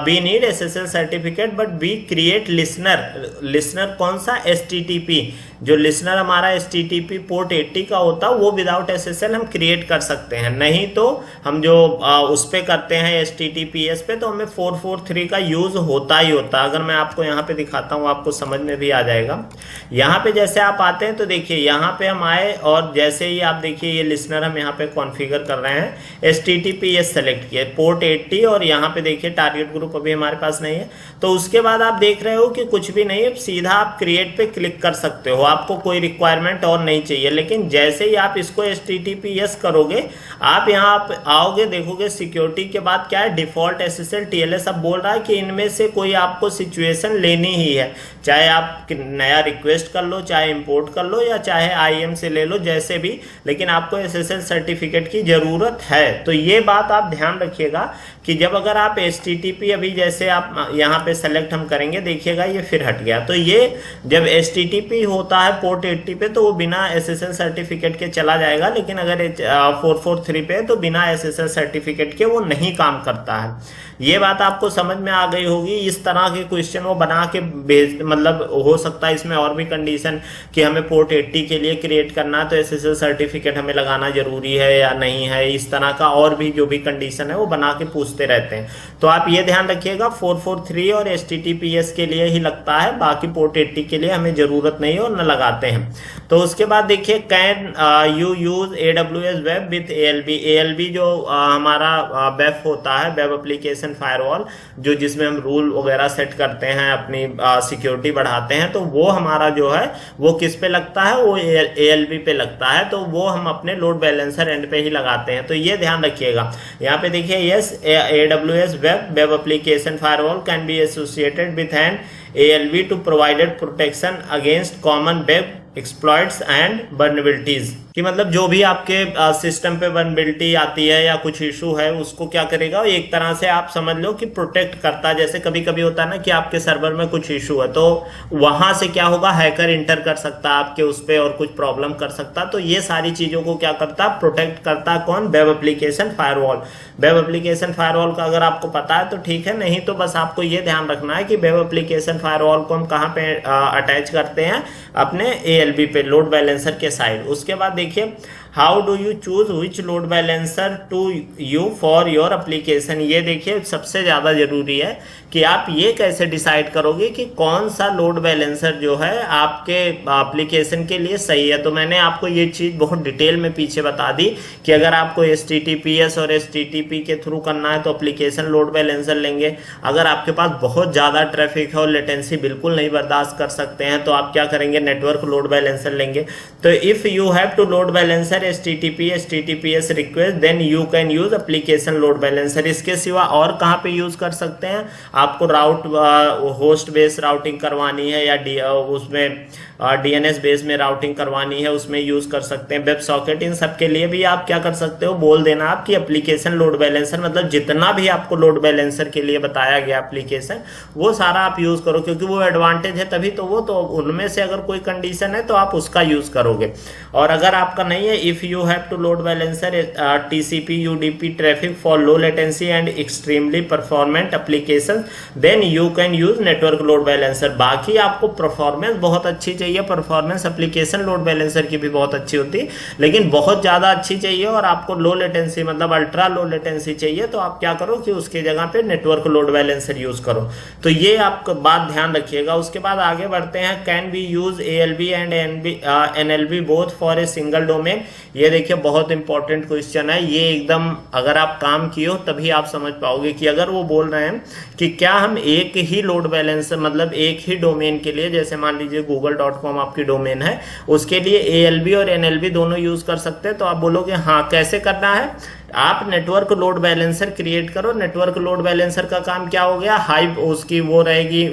we need SSL certificate but we create listener. Listener कौन सा, HTTP, जो लिसनर हमारा HTTP पोर्ट 80 का होता है वो विदाउट SSL हम क्रिएट कर सकते हैं। नहीं तो हम जो उस पे करते हैं HTTPS पे, तो हमें 443 का यूज होता ही होता है। अगर मैं आपको यहाँ पे दिखाता हूँ आपको समझ में भी आ जाएगा। यहाँ पे जैसे आप आते हैं तो देखिए यहाँ पे हम आए और जैसे ही आप देखिए ये लिसनर हम यहाँ पे कॉन्फ़िगर कर रहे हैं, HTTPS सेलेक्ट किया, पोर्ट 80, और यहाँ पे देखिए टारगेट ग्रुप अभी हमारे पास नहीं है। तो उसके बाद आप देख रहे हो कि कुछ भी नहीं है, सीधा आप क्रिएट पे क्लिक कर सकते हो, आपको कोई रिक्वायरमेंट और नहीं चाहिए। लेकिन जैसे ही आप इसको HTTPS करोगे, आप यहाँ आओगे, देखोगे सिक्योरिटी के बाद क्या है, डिफॉल्ट SSL TLS अब बोल रहा है कि इनमें से कोई आपको सिचुएशन लेनी ही है, चाहे आप नया रिक्वेस्ट कर लो, चाहे इंपोर्ट कर लो, या चाहे IAM से ले लो, जैसे भी, लेकिन आपको SSL सर्टिफिकेट की ज़रूरत है। तो ये बात आप ध्यान रखिएगा कि जब अगर आप HTTP अभी जैसे आप यहाँ पे सेलेक्ट हम करेंगे, देखिएगा ये फिर हट गया, तो ये जब HTTP होता है पोर्ट 80 पे तो वो बिना SSL सर्टिफिकेट के चला जाएगा, लेकिन अगर 443 पे तो बिना SSL सर्टिफिकेट के वो नहीं काम करता है। ये बात आपको समझ में आ गई होगी। इस तरह के क्वेश्चन वो बना के भेज, मतलब हो सकता है इसमें और भी कंडीशन कि हमें पोर्ट 80 के लिए क्रिएट करना है तो SSL सर्टिफिकेट हमें लगाना जरूरी है या नहीं है, इस तरह का और भी जो भी कंडीशन है वो बना के पूछते रहते हैं। तो आप ये ध्यान रखिएगा 443 और HTTPS के लिए ही लगता है, बाकी पोर्ट 80 के लिए हमें जरूरत नहीं है और न लगाते हैं। तो उसके बाद देखिए can you use AWS web with ALB जो हमारा वेब होता है, वेब एप्लीकेशन फायरवॉल, जो जिसमें हम रूल वगैरह सेट करते हैं, अपनी सिक्योरिटी बढ़ाते हैं, तो वो हमारा जो है वो किस पे लगता है, वो ALB पे लगता है। तो वो हम अपने लोड बैलेंसर एंड पे ही लगाते हैं। तो ये ध्यान रखिएगा। यहाँ पे देखिए yes AWS web application firewall can be associated with an ALB to provided protection against common web exploits and vulnerabilities, कि मतलब जो भी आपके सिस्टम पे वल्नरेबिलिटी आती है या कुछ इशू है उसको क्या करेगा, एक तरह से आप समझ लो कि प्रोटेक्ट करता है। जैसे कभी कभी होता है ना कि आपके सर्वर में कुछ इशू है, तो वहां से क्या होगा, हैकर इंटर कर सकता है आपके उस पर और कुछ प्रॉब्लम कर सकता है। तो ये सारी चीजों को क्या करता है, प्रोटेक्ट करता है। कौन? Web application firewall. Web application firewall का अगर आपको पता है तो ठीक है, नहीं तो बस आपको ये ध्यान रखना है कि वेब एप्लीकेशन फायरवॉल को हम कहाँ पे अटैच करते हैं, अपने ALB पे, लोड बैलेंसर के साइड। उसके बाद देखिए how do you choose which load balancer to use for your application. ये देखिए सबसे ज़्यादा जरूरी है कि आप ये कैसे डिसाइड करोगे कि कौन सा लोड बैलेंसर जो है आपके एप्लीकेशन के लिए सही है। तो मैंने आपको ये चीज़ बहुत डिटेल में पीछे बता दी कि अगर आपको HTTPS और HTTP के थ्रू करना है तो एप्लीकेशन लोड बैलेंसर लेंगे। अगर आपके पास बहुत ज़्यादा ट्रैफिक है और लेटेंसी बिल्कुल नहीं बर्दाश्त कर सकते हैं तो आप क्या करेंगे, नेटवर्क लोड बैलेंसर लेंगे। तो if you have to load balancer HTTPS request then you can use application load balancer. इसके सिवा और कहाँ पे यूज कर सकते हैं, आपको राउट होस्ट बेस राउटिंग करवानी है या उसमें DNS बेस में राउटिंग करवानी है, उसमें यूज कर सकते हैं। वेब सॉकेट, इन सब के लिए भी आप क्या कर सकते हो, बोल देना आपकी एप्लीकेशन लोड बैलेंसर, मतलब जितना भी आपको लोड बैलेंसर के लिए बताया गया एप्लीकेशन वो सारा आप यूज करो, क्योंकि वो एडवांटेज है तभी तो वो, तो उनमें से अगर कोई कंडीशन है तो आप उसका यूज करोगे। और अगर आपका नहीं है, if you have to load balancer TCP UDP traffic for low latency and extremely performant application then you can use network load balancer. बाकी आपको परफॉर्मेंस बहुत अच्छी चाहिए, परफॉर्मेंस एप्लीकेशन लोड बैलेंसर की भी बहुत अच्छी होती है, लेकिन बहुत ज्यादा अच्छी चाहिए और आपको लो लेटेंसी मतलब अल्ट्रा लो लेटेंसी चाहिए, तो आप क्या करो कि उसके जगह पे नेटवर्क लोड बैलेंसर यूज करो। तो ये आपका बात ध्यान रखिएगा। उसके बाद आगे बढ़ते हैं, can be use ALB and NLB both for a single domain. ये देखिए बहुत इंपॉर्टेंट क्वेश्चन है ये, एकदम अगर आप काम किए हो तभी आप समझ पाओगे कि अगर वो बोल रहे हैं कि क्या हम एक ही लोड बैलेंसर मतलब एक ही डोमेन के लिए, जैसे मान लीजिए google.com आपकी डोमेन है, उसके लिए ALB और NLB दोनों यूज कर सकते हैं। तो आप बोलोगे हाँ कैसे करना है, आप नेटवर्क लोड बैलेंसर क्रिएट करो। नेटवर्क लोड बैलेंसर का काम क्या हो गया, हाई उसकी वो रहेगी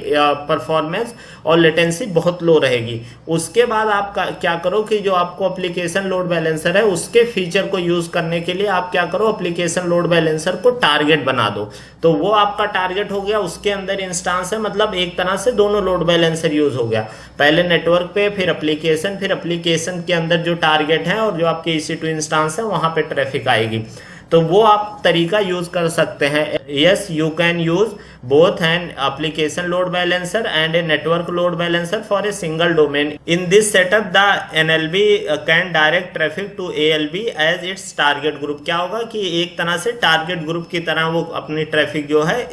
परफॉर्मेंस और लेटेंसी बहुत लो रहेगी। उसके बाद आप क्या करो कि जो आपको एप्लीकेशन लोड बैलेंसर है उसके फीचर को यूज करने के लिए आप क्या करो, एप्लीकेशन लोड बैलेंसर को टारगेट बना दो। तो वो आपका टारगेट हो गया, उसके अंदर इंस्टांस है, मतलब एक तरह से दोनों लोड बैलेंसर यूज हो गया, पहले नेटवर्क पे फिर एप्लीकेशन के अंदर जो टारगेट है और जो आपके EC2 इंस्टांस है वहां पे ट्रैफिक आएगी। तो वो आप तरीका यूज कर सकते हैं। Yes you can use both an application load balancer and a network load balancer for a single domain. In this setup the NLB can direct traffic to ALB as its target group। क्या होगा कि एक तरह से target group की तरह वो अपनी ट्रैफिक जो है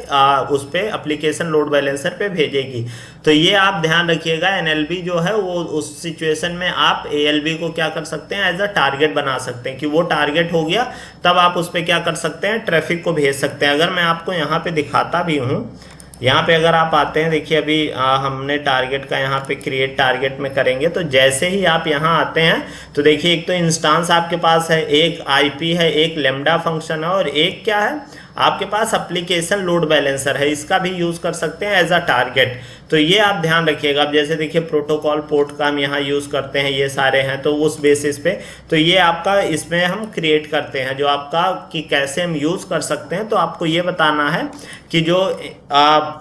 उस पे एप्लीकेशन लोड बैलेंसर पे भेजेगी। तो ये आप ध्यान रखिएगा, NLB जो है वो उस सिचुएशन में आप ALB को क्या कर सकते हैं, एज अ टारगेट बना सकते हैं कि वो टारगेट हो गया, तब आप उस पर क्या कर सकते हैं, ट्रैफिक को भेज सकते हैं। अगर मैं आपको यहाँ पे दिखाता भी हूँ, यहाँ पे अगर आप आते हैं, देखिए अभी हमने टारगेट का यहाँ पे क्रिएट टारगेट में करेंगे, तो जैसे ही आप यहाँ आते हैं तो देखिए एक तो इंस्टांस आपके पास है, एक IP है, एक लेमडा फंक्शन है और एक क्या है, आपके पास एप्लीकेशन लोड बैलेंसर है, इसका भी यूज कर सकते हैं एज अ टारगेट। तो ये आप ध्यान रखिएगा। अब जैसे देखिए प्रोटोकॉल पोर्ट का हम यहाँ यूज करते हैं, ये सारे हैं, तो उस बेसिस पे तो ये आपका इसमें हम क्रिएट करते हैं जो आपका कि कैसे हम यूज कर सकते हैं। तो आपको ये बताना है कि जो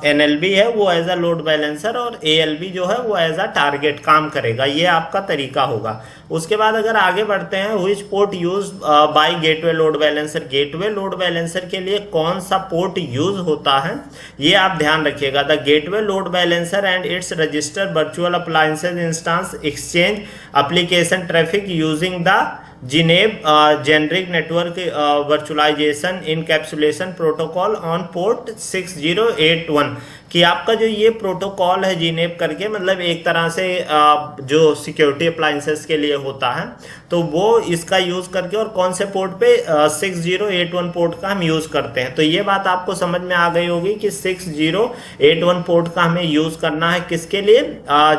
एनएलबी है वो एज अ लोड बैलेंसर और एएलबी जो है वो एज अ टारगेट काम करेगा, ये आपका तरीका होगा। उसके बाद अगर आगे बढ़ते हैं, which port use by gateway load balancer, gateway load balancer के लिए कौन सा पोर्ट यूज होता है ये आप ध्यान रखिएगा। The gateway load balancer and its register virtual appliances instance exchange application traffic using the Geneve generic network virtualization encapsulation protocol on port 6081, कि आपका जो ये प्रोटोकॉल है जीनेब करके, मतलब एक तरह से जो सिक्योरिटी अप्लायंसेस के लिए होता है, तो वो इसका यूज करके और कौन से पोर्ट पे 6081 पोर्ट का हम यूज करते हैं। तो ये बात आपको समझ में आ गई होगी कि 6081 पोर्ट का हमें यूज करना है किसके लिए,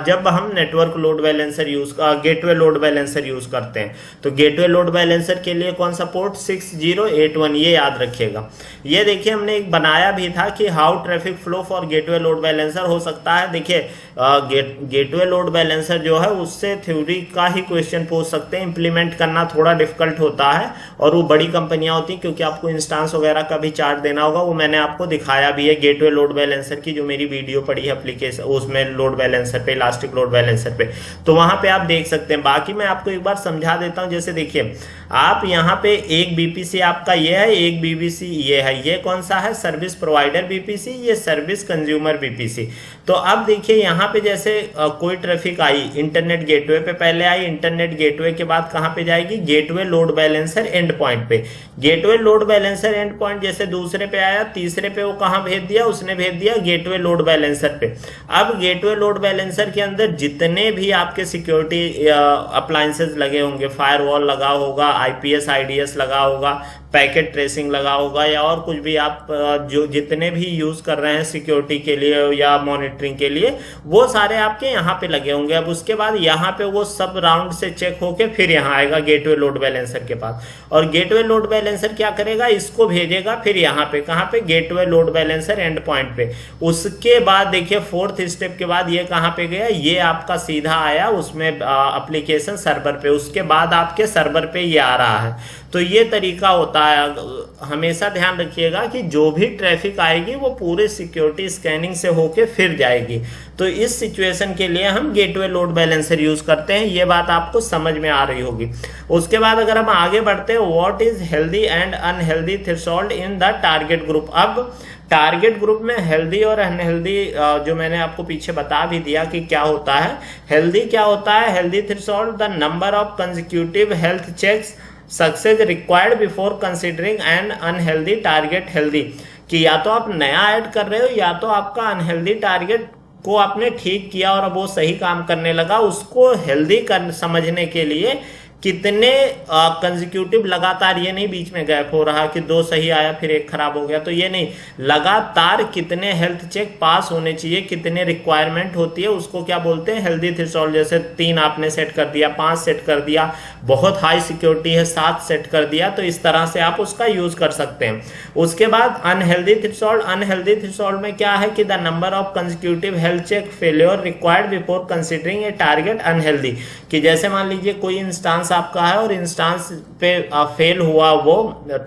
जब हम network load balancer use gateway load balancer use करते हैं। तो गेटवे लोड बैलेंसर के लिए कौन सा पोर्ट 6081, ये याद रखिएगा। ये देखिए हमने एक बनाया भी था कि how traffic flow for gateway load balancer हो सकता है। देखिए गेटवे लोड बैलेंसर जो है उससे थ्योरी का ही क्वेश्चन पूछ सकते हैं, इंप्लीमेंट करना थोड़ा डिफिकल्ट होता है और वो बड़ी कंपनियां होती हैं, क्योंकि आपको इंस्टांस वगैरह का भी चार्ट देना होगा, वो मैंने आपको दिखाया भी है गेटवे लोड बैलेंसर की जो मेरी वीडियो पड़ी है एप्लीकेशन उसमें लोड बैलेंसर पे, इलास्टिक लोड बैलेंसर पे, तो वहां पे आप देख सकते हैं। बाकी मैं आपको एक बार समझा देता हूं। जैसे देखिए आप यहाँ पे एक बीपीसी आपका ये है, एक बीपीसी ये है, ये कौन सा है सर्विस प्रोवाइडर बीपीसी, ये सर्विस कंज्यूमर बीपीसी। तो अब देखिए यहाँ पे जैसे कोई ट्रैफिक आई इंटरनेट गेटवे पे, पहले आई इंटरनेट गेटवे के बाद कहाँ पे जाएगी, gateway load balancer end point पे। Gateway load balancer end point जैसे दूसरे पे आया, तीसरे पे वो कहाँ भेज दिया, उसने भेज दिया गेटवे लोड बैलेंसर पे। अब गेटवे लोड बैलेंसर के अंदर जितने भी आपके सिक्योरिटी अप्लायंसेस लगे होंगे, फायरवॉल लगा होगा, आईपीएस आईडीएस लगा होगा, पैकेट ट्रेसिंग लगा होगा, या और कुछ भी आप जो जितने भी यूज कर रहे हैं सिक्योरिटी के लिए या मॉनिटरिंग के लिए, वो सारे आपके यहाँ पे लगे होंगे। अब उसके बाद यहाँ पे वो सब राउंड से चेक होके फिर यहाँ आएगा गेटवे लोड बैलेंसर के पास, और गेटवे लोड बैलेंसर क्या करेगा, इसको भेजेगा फिर यहाँ पे, कहाँ पे, gateway load balancer end point पे। उसके बाद देखिए फोर्थ स्टेप के बाद ये कहाँ पे गया, ये आपका सीधा आया उसमें एप्लीकेशन सर्वर पे, उसके बाद आपके सर्वर पे ये आ रहा है। तो ये तरीका होता है। हमेशा ध्यान रखिएगा कि जो भी ट्रैफिक आएगी वो पूरे सिक्योरिटी स्कैनिंग से होके फिर जाएगी। तो इस सिचुएशन के लिए हम गेटवे लोड बैलेंसर यूज करते हैं, ये बात आपको समझ में आ रही होगी। उसके बाद अगर हम आगे बढ़ते हैं, what is healthy and unhealthy threshold in the target group. अब टारगेट ग्रुप में हेल्दी और अनहेल्दी जो मैंने आपको पीछे बता भी दिया कि क्या होता है। हेल्दी क्या होता है, healthy threshold the number of consecutive health checks success required before considering an unhealthy target healthy, कि या तो आप नया ऐड कर रहे हो या तो आपका अनहेल्दी टारगेट को आपने ठीक किया और अब वो सही काम करने लगा, उसको हेल्दी कर समझने के लिए कितने कंसेक्यूटिव लगातार, ये नहीं बीच में गैप हो रहा कि दो सही आया फिर एक खराब हो गया, तो ये नहीं, लगातार कितने हेल्थ चेक पास होने चाहिए, कितने रिक्वायरमेंट होती है, उसको क्या बोलते हैं हेल्दी थ्रेशोल्ड। जैसे 3 आपने सेट कर दिया, 5 सेट कर दिया, बहुत हाई सिक्योरिटी है 7 सेट कर दिया, तो इस तरह से आप उसका यूज कर सकते हैं। उसके बाद अनहेल्दी थ्रेशोल्ड, अनहेल्दी थ्रेशोल्ड में क्या है कि the number of consecutive health check failure required before considering a target unhealthy, कि जैसे मान लीजिए कोई इंस्टांस आपका है और इंस्टांस पे फेल हुआ वो,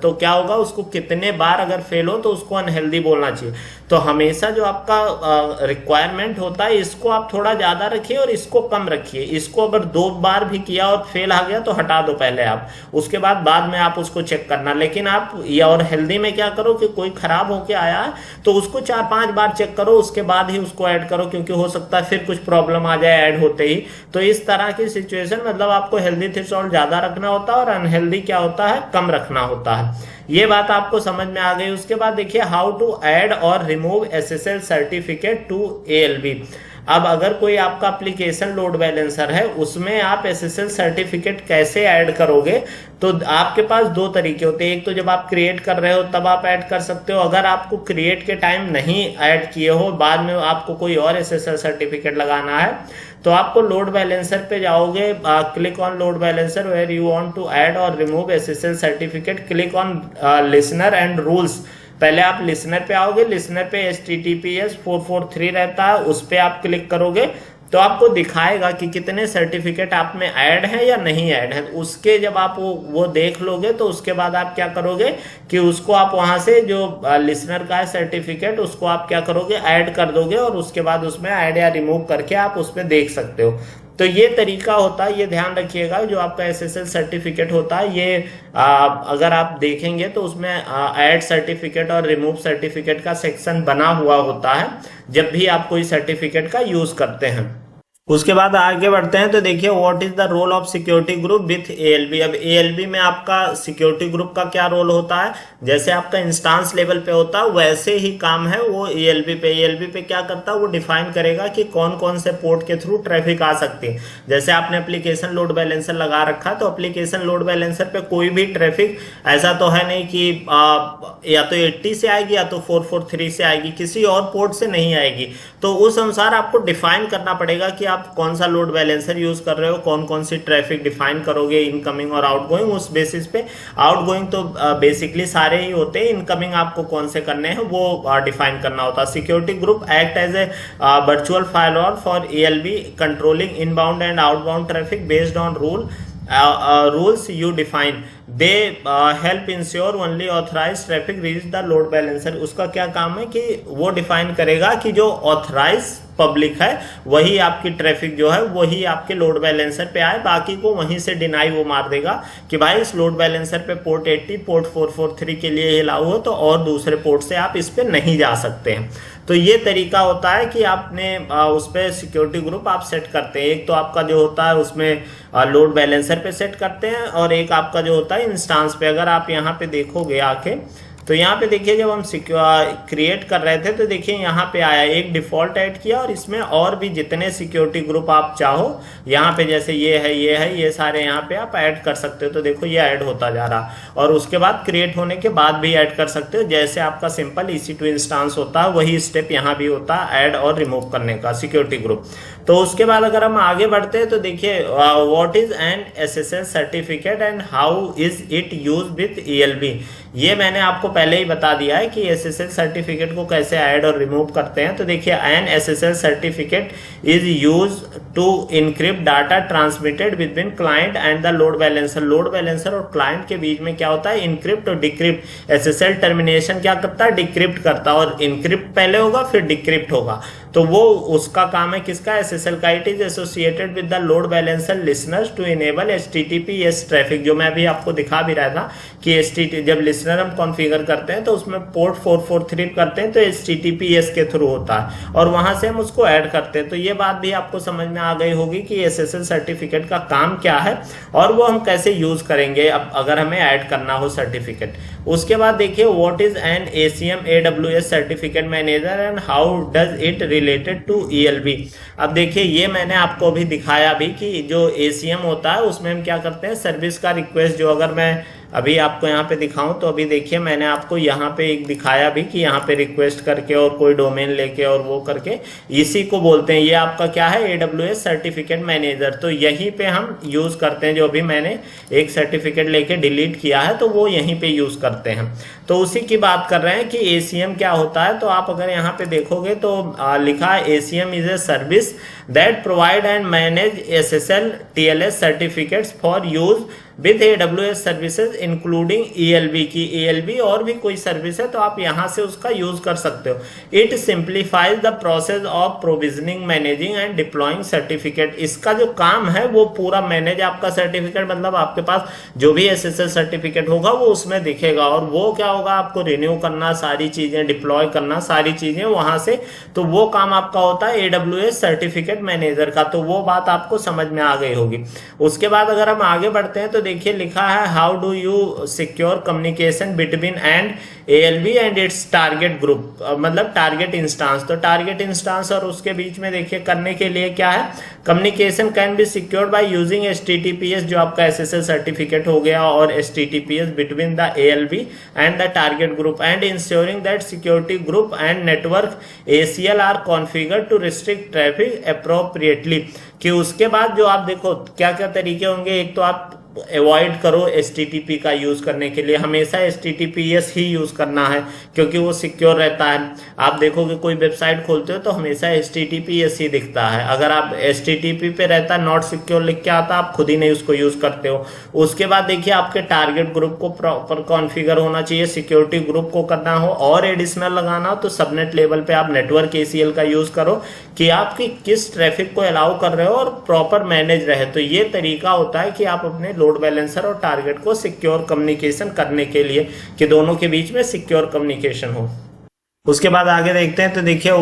तो क्या होगा, उसको कितने बार अगर फेल हो तो उसको अनहेल्दी बोलना चाहिए। तो हमेशा जो आपका रिक्वायरमेंट होता है इसको आप थोड़ा ज्यादा रखिए और इसको कम रखिए। इसको अगर 2 बार भी किया और फेल आ गया तो हटा दो पहले आप, उसके बाद में आप उसको चेक करना। लेकिन आप या और हेल्दी में क्या करो कि कोई खराब होके आया है तो उसको 4-5 बार चेक करो, उसके बाद ही उसको ऐड करो, क्योंकि हो सकता है फिर कुछ प्रॉब्लम आ जाए ऐड होते ही। तो इस तरह की सिचुएशन, मतलब आपको हेल्दी थ्रेशोल्ड ज्यादा रखना होता है और अनहेल्दी क्या होता है, कम रखना होता है। ये बात आपको समझ में आ गई। उसके बाद देखिए how to add or remove SSL certificate to एएलबी। अब अगर कोई आपका एप्लीकेशन लोड बैलेंसर है उसमें आप एसएसएल सर्टिफिकेट कैसे ऐड करोगे, तो आपके पास 2 तरीके होते हैं। एक तो जब आप क्रिएट कर रहे हो तब आप ऐड कर सकते हो, अगर आपको क्रिएट के टाइम नहीं ऐड किए हो, बाद में आपको कोई और एसएसएल सर्टिफिकेट लगाना है, तो आपको लोड बैलेंसर पे जाओगे, click on load balancer where you want to add or remove SSL certificate, click on listener and rules पहले आप लिसनर पे आओगे, लिसनर पे HTTPS 443 रहता है, उस पे आप क्लिक करोगे तो आपको दिखाएगा कि कितने सर्टिफिकेट आप में ऐड हैं या नहीं ऐड हैं। उसके जब आप वो देख लोगे तो उसके बाद आप क्या करोगे कि उसको आप वहां से जो लिसनर का है सर्टिफिकेट उसको आप क्या करोगे, ऐड कर दोगे और उसके बाद उसमें ऐड या रिमूव करके आप उसमें देख सकते हो। तो ये तरीका होता है, ये ध्यान रखिएगा। जो आपका SSL सर्टिफिकेट होता है ये अगर आप देखेंगे तो उसमें ऐड सर्टिफिकेट और रिमूव सर्टिफिकेट का सेक्शन बना हुआ होता है जब भी आप कोई सर्टिफिकेट का यूज करते हैं। उसके बाद आगे बढ़ते हैं तो देखिए what is the role of security group with ALB। अब ALB में आपका सिक्योरिटी ग्रुप का क्या रोल होता है, जैसे आपका इंस्टांस लेवल पे होता है वैसे ही काम है वो ALB पे। ALB पे क्या करता है, वो डिफाइन करेगा कि कौन कौन से पोर्ट के थ्रू ट्रैफिक आ सकती है। जैसे आपने एप्लीकेशन लोड बैलेंसर लगा रखा तो एप्लीकेशन लोड बैलेंसर पे कोई भी ट्रैफिक ऐसा तो है नहीं कि या तो 80 से आएगी या तो 443 से आएगी, किसी और पोर्ट से नहीं आएगी। तो उस अनुसार आपको डिफाइन करना पड़ेगा कि आप कौन सा लोड बैलेंसर यूज कर रहे हो, कौन कौन सी ट्रैफिक डिफाइन करोगे, इनकमिंग और आउटगोइंग। उस बेसिस पे आउटगोइंग तो बेसिकली सारे ही होते हैं, इनकमिंग आपको कौन से करने हैं वो डिफाइन करना होता है। Security group act as a virtual firewall for ALB controlling inbound and outbound traffic based on rules you define. They help ensure only authorized traffic reach the load balancer. उसका क्या काम है कि वो डिफाइन करेगा कि जो ऑथराइज पब्लिक है वही आपकी ट्रैफिक जो है वही आपके लोड बैलेंसर पे आए, बाकी को वहीं से डिनाई वो मार देगा कि भाई इस लोड बैलेंसर पे पोर्ट 80 पोर्ट 443 के लिए ये लागू हो तो और दूसरे पोर्ट से आप इस पे नहीं जा सकते हैं। तो ये तरीका होता है कि आपने उस पर सिक्योरिटी ग्रुप आप सेट करते हैं। एक तो आपका जो होता है उसमें लोड बैलेंसर पे सेट करते हैं और एक आपका जो होता है इंस्टांस पे। अगर आप यहाँ पे देखोगे आके तो यहाँ पे देखिए जब हम क्रिएट कर रहे थे तो देखिए यहाँ पे आया एक डिफॉल्ट ऐड किया और इसमें और भी जितने सिक्योरिटी ग्रुप आप चाहो यहाँ पे जैसे ये सारे यहाँ पे आप ऐड कर सकते हो। तो देखो ये ऐड होता जा रहा और उसके बाद क्रिएट होने के बाद भी ऐड कर सकते हो। जैसे आपका सिंपल EC2 इंस्टांस होता है वही स्टेप यहाँ भी होता है ऐड और रिमूव करने का सिक्योरिटी ग्रुप। तो उसके बाद अगर हम आगे बढ़ते हैं तो देखिए what is N SSL certificate and how is it use with ELB। ये मैंने आपको पहले ही बता दिया है कि SSL सर्टिफिकेट को कैसे ऐड और रिमूव करते हैं। तो देखिए an SSL certificate is use to encrypt data transmitted between client and the load balancer. Load balancer और क्लाइंट के बीच में क्या होता है, इनक्रिप्ट और डिक्रिप्ट। SSL टर्मिनेशन क्या करता है, डिक्रिप्ट करता है और इनक्रिप्ट पहले होगा फिर डिक्रिप्ट होगा। तो वो उसका काम है किसका, SSL का। It is associated with the load balancer listeners to enable HTTPS traffic. जो मैं अभी आपको दिखा भी रहा था कि जब लिसनर हम कॉन्फ़िगर करते हैं तो उसमें पोर्ट 443 करते हैं तो HTTPS के थ्रू होता है और वहां से हम उसको ऐड करते हैं। तो ये बात भी आपको समझ में आ गई होगी कि SSL सर्टिफिकेट का काम क्या है और वो हम कैसे यूज करेंगे अब अगर हमें ऐड करना हो सर्टिफिकेट। उसके बाद देखिए what is an ACM AWS certificate manager and how does it related to ELB। अब देखिए ये मैंने आपको अभी दिखाया भी कि जो ACM होता है उसमें हम क्या करते हैं, सर्विस का रिक्वेस्ट जो अगर मैं अभी आपको यहाँ पे दिखाऊं तो अभी देखिए मैंने आपको यहाँ पे एक दिखाया भी कि यहाँ पे रिक्वेस्ट करके और कोई डोमेन लेके और वो करके, इसी को बोलते हैं। ये आपका क्या है, AWS सर्टिफिकेट मैनेजर। तो यहीं पे हम यूज करते हैं। जो अभी मैंने एक सर्टिफिकेट लेके डिलीट किया है तो वो यहीं पे यूज करते हैं। तो उसी की बात कर रहे हैं कि ACM क्या होता है। तो आप अगर यहाँ पे देखोगे तो लिखा है ACM is a service that provide and manage SSL TLS certificates for use with AWS services including ELB की। ELB और भी कोई सर्विस है तो आप यहाँ से उसका यूज कर सकते हो। It simplifies the process of provisioning managing and deploying certificate. इसका जो काम है वो पूरा मैनेज आपका सर्टिफिकेट, मतलब आपके पास जो भी SSL सर्टिफिकेट होगा वो उसमें दिखेगा और वो क्या होगा, आपको रिन्यू करना, सारी चीजें डिप्लॉय करना, सारी चीजें वहां से। तो वो काम आपका होता है AWS सर्टिफिकेट मैनेजर का। तो वो बात आपको समझ में आ गई होगी। उसके बाद अगर हम आगे बढ़ते हैं तो देखिए लिखा है how do you secure communication between and ALB and it's target group, मतलब टारगेट इंस्टांस। तो टारगेट इंस्टांस और उसके बीच में देखिए करने के लिए क्या है, communication can be secured by using HTTPS जो आपका SSL सर्टिफिकेट हो गया और HTTPS between the ALB and the target group and ensuring that security group and network ACL are configured to restrict traffic appropriately. कि उसके बाद जो आप देखो क्या क्या तरीके होंगे, एक तो आप अवॉइड करो HTTP का यूज़ करने के लिए। हमेशा HTTPS ही यूज़ करना है क्योंकि वो सिक्योर रहता है। आप देखोगे कोई वेबसाइट खोलते हो तो हमेशा HTTPS ही दिखता है। अगर आप HTTP पे रहता है नॉट सिक्योर लिख के आता, आप खुद ही नहीं उसको यूज़ करते हो। उसके बाद देखिए आपके टारगेट ग्रुप को प्रॉपर कॉन्फ़िगर होना चाहिए, सिक्योरिटी ग्रुप को करना हो और एडिशनल लगाना हो तो सबनेट लेवल पे आप नेटवर्क ACL का यूज़ करो कि आपकी किस ट्रैफिक को अलाउ कर रहे हो और प्रॉपर मैनेज रहे। तो ये तरीका होता है कि आप अपने लोड बैलेंसर और टारगेट को सिक्योर कम्युनिकेशन करने के लिए, कि दोनों के बीच में सिक्योर कम्युनिकेशन हो। उसके बाद आगे देखते हैं तो देखिए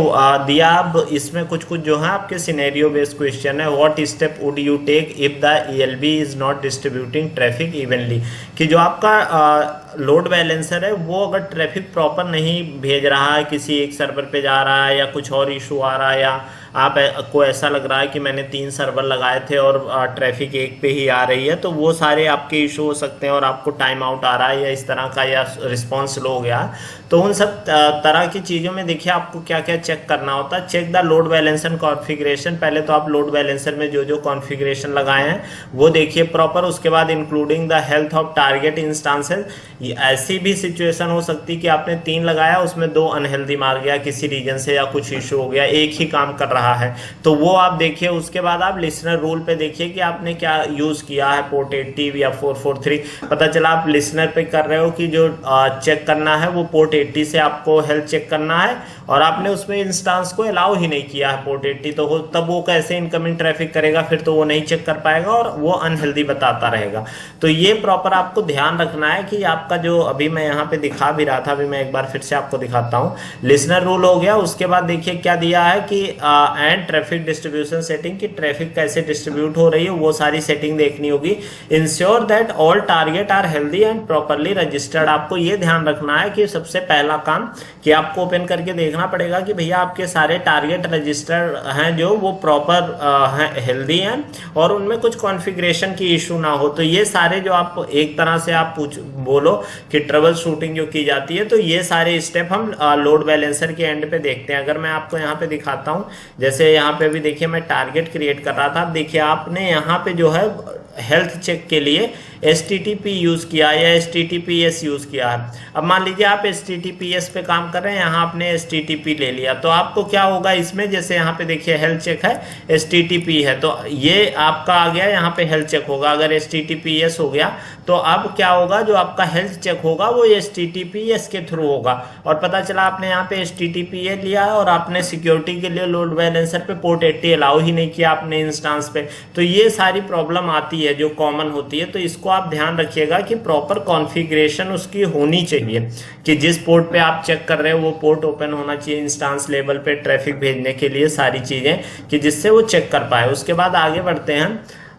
दिया अब इसमें कुछ कुछ जो है आपके सिनेरियो बेस्ड क्वेश्चन है। What step would you take if the ELB is not distributing traffic evenly, कि जो आपका लोड बैलेंसर है वो अगर ट्रैफिक प्रॉपर नहीं भेज रहा है, किसी एक सर्वर पे जा रहा है या कुछ और इशू आ रहा है, या आपको ऐसा लग रहा है कि मैंने 3 सर्वर लगाए थे और ट्रैफिक एक पे ही आ रही है, तो वो सारे आपके इशू हो सकते हैं और आपको टाइम आउट आ रहा है या इस तरह का, या रिस्पॉन्स लो हो गया। तो उन सब तरह की चीज़ों में देखिए आपको क्या क्या चेक करना होता है। Check the load balancer configuration. पहले तो आप लोड बैलेंसर में जो जो कॉन्फ़िगरेशन लगाए हैं वो देखिए प्रॉपर। उसके बाद including the health of target instances. ऐसी भी सिचुएशन हो सकती है कि आपने 3 लगाया, उसमें 2 अनहेल्दी मार गया किसी रीजन से या कुछ इशू हो गया, एक ही काम कर रहा है, तो वो आप देखिए। उसके बाद आप लिसनर रूल पे देखिए कि आपने क्या यूज़ किया है, पोर्ट 80 या 443। पता चला आप लिसनर पे कर रहे हो कि जो चेक करना है वो पोर्ट 80 से आपको हेल्थ चेक करना है और आपने उसमें इंस्टांस को अलाउ ही नहीं किया है पोर्ट 80, तो तब वो कैसे इनकमिंग ट्रैफिक करेगा, फिर तो वो नहीं चेक कर पाएगा और वो अनहेल्दी बताता रहेगा। तो ये प्रॉपर आपको ध्यान रखना है कि आपका जो अभी मैं यहाँ पे दिखा भी रहा था, अभी मैं एक बार फिर से आपको दिखाता हूँ। लिसनर रूल हो गया। उसके बाद देखिए क्या दिया है कि एंड ट्रैफिक डिस्ट्रीब्यूशन सेटिंग, की ट्रैफिक कैसे डिस्ट्रीब्यूट हो रही है वो सारी सेटिंग देखनी होगी। Ensure that all target are healthy and properly registered. आपको ये ध्यान रखना है कि सबसे पहला काम कि आपको ओपन करके देखना पड़ेगा कि भैया आपके सारे टारगेट रजिस्टर्ड हैं जो वो प्रॉपर हेल्दी हैं और उनमें कुछ कॉन्फ़िगरेशन की इशू ना हो। तो ये सारे जो आप एक तरह से आप बोलो कि ट्रबल शूटिंग जो की जाती है, तो ये सारे स्टेप हम लोड बैलेंसर के एंड पे देखते हैं। अगर मैं आपको यहाँ पे दिखाता हूँ, जैसे यहाँ पे भी देखिए मैं टारगेट क्रिएट कर रहा था। देखिए आपने यहाँ पे जो है हेल्थ चेक के लिए HTTP यूज़ किया या HTTPS यूज़ किया है। अब मान लीजिए आप HTTPS पे काम कर रहे हैं, यहाँ आपने HTTP ले लिया, तो आपको क्या होगा इसमें, जैसे यहाँ पे देखिए हेल्थ चेक है, HTTP है, तो ये आपका आ गया, यहाँ पे हेल्थ चेक होगा। अगर HTTPS हो गया तो अब क्या होगा, जो आपका हेल्थ चेक होगा वो HTTPS के थ्रू होगा। और पता चला आपने यहाँ पे HTTPS लिया है और आपने सिक्योरिटी के लिए लोड बैलेंसर पे पोर्ट 80 अलाउ ही नहीं किया अपने इंस्टांस पे। तो ये सारी प्रॉब्लम आती है जो कॉमन होती है। तो इसको आप ध्यान रखिएगा कि प्रॉपर कॉन्फ़िगरेशन उसकी होनी चाहिए, कि जिस पोर्ट पे आप चेक कर रहे हो वो पोर्ट ओपन होना चाहिए इंस्टांस लेवल पे ट्रैफिक भेजने के लिए, सारी चीज़ें कि जिससे वो चेक कर पाए। उसके बाद आगे बढ़ते हैं।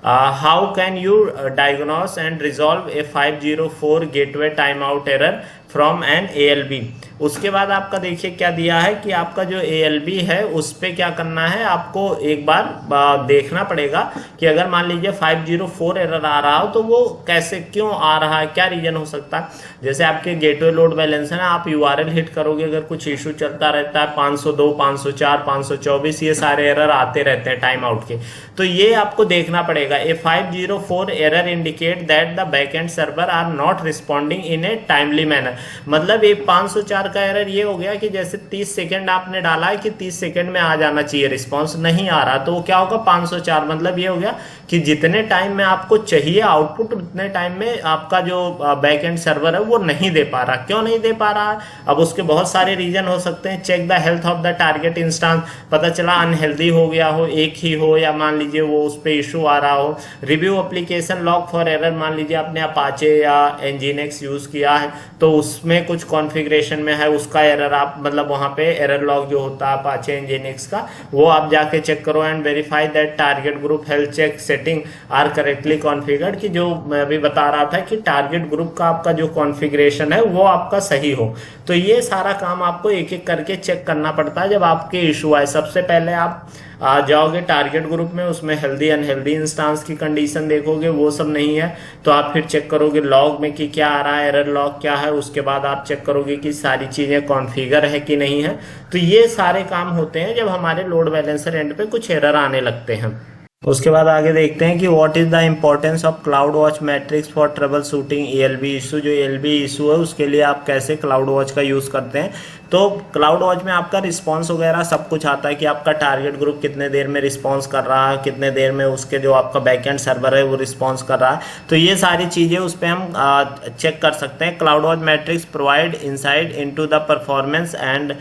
How can you diagnose and resolve a 504 gateway time out error from an ALB। उसके बाद आपका देखिए क्या दिया है कि आपका जो ALB है उस पर क्या करना है, आपको एक बार देखना पड़ेगा कि अगर मान लीजिए 504 एरर आ रहा हो तो वो कैसे, क्यों आ रहा है, क्या रीजन हो सकता है। जैसे आपके गेटवे लोड बैलेंसर है, आप URL हिट करोगे, अगर कुछ इशू चलता रहता है 502, 504, 524, ये सारे एरर आते रहते हैं टाइम आउट के, तो ये आपको देखना पड़ेगा। A 504 error indicate that the backend server are not responding in a timely manner. मतलब ये 504 का एरर ये हो गया कि जैसे 30 सेकंड आपने डाला है कि 30 सेकंड में आ जाना चाहिए, रिस्पांस नहीं आ रहा, तो वो क्या होगा 504। मतलब ये हो गया कि जितने टाइम में आपको चाहिए आउटपुट उतने टाइम में आपका जो बैक एंड सर्वर है वो नहीं दे पा रहा। क्यों नहीं दे पा रहा है, अब उसके बहुत सारे रीजन हो सकते हैं। Check the health of the target instance, पता चला अनहेल्दी हो गया हो, एक ही हो, या मान लीजिए वो उस पर इशू आ रहा हो। Review application log for error, मान लीजिए आपने अपाचे या Nginx यूज किया है तो उसमें कुछ कॉन्फ़िगरेशन में है उसका एरर, आप मतलब वहां पे एरर लॉग जो होता है अपाचे Nginx का वो आप जाके चेक करो। And verify that target group health check setting are correctly configured, कि जो मैं अभी बता रहा था कि टारगेट ग्रुप का आपका जो कॉन्फ़िगरेशन है वो आपका सही हो। तो ये सारा काम आपको एक एक करके चेक करना पड़ता है जब आपके इशू आए। सबसे पहले आप आ जाओगे टारगेट ग्रुप में, उसमें हेल्दी अनहेल्दी इंस्टांस की कंडीशन देखोगे, वो सब नहीं है तो आप फिर चेक करोगे लॉग में कि क्या आ रहा है, एरर लॉग क्या है। उसके बाद आप चेक करोगे कि सारी चीज़ें कॉन्फ़िगर है कि नहीं है। तो ये सारे काम होते हैं जब हमारे लोड बैलेंसर एंड पे कुछ एरर आने लगते हैं। उसके बाद आगे देखते हैं कि what is the importance of cloud watch matrix for trouble shooting ELB issue. जो ELB इशू है उसके लिए आप कैसे क्लाउड वॉच का यूज़ करते हैं। तो क्लाउड वॉच में आपका रिस्पांस वगैरह सब कुछ आता है कि आपका टारगेट ग्रुप कितने देर में रिस्पांस कर रहा है, कितने देर में उसके जो आपका बैकएंड सर्वर है वो रिस्पांस कर रहा है। तो ये सारी चीज़ें उस पर हम चेक कर सकते हैं। CloudWatch metrics provide insight into the performance and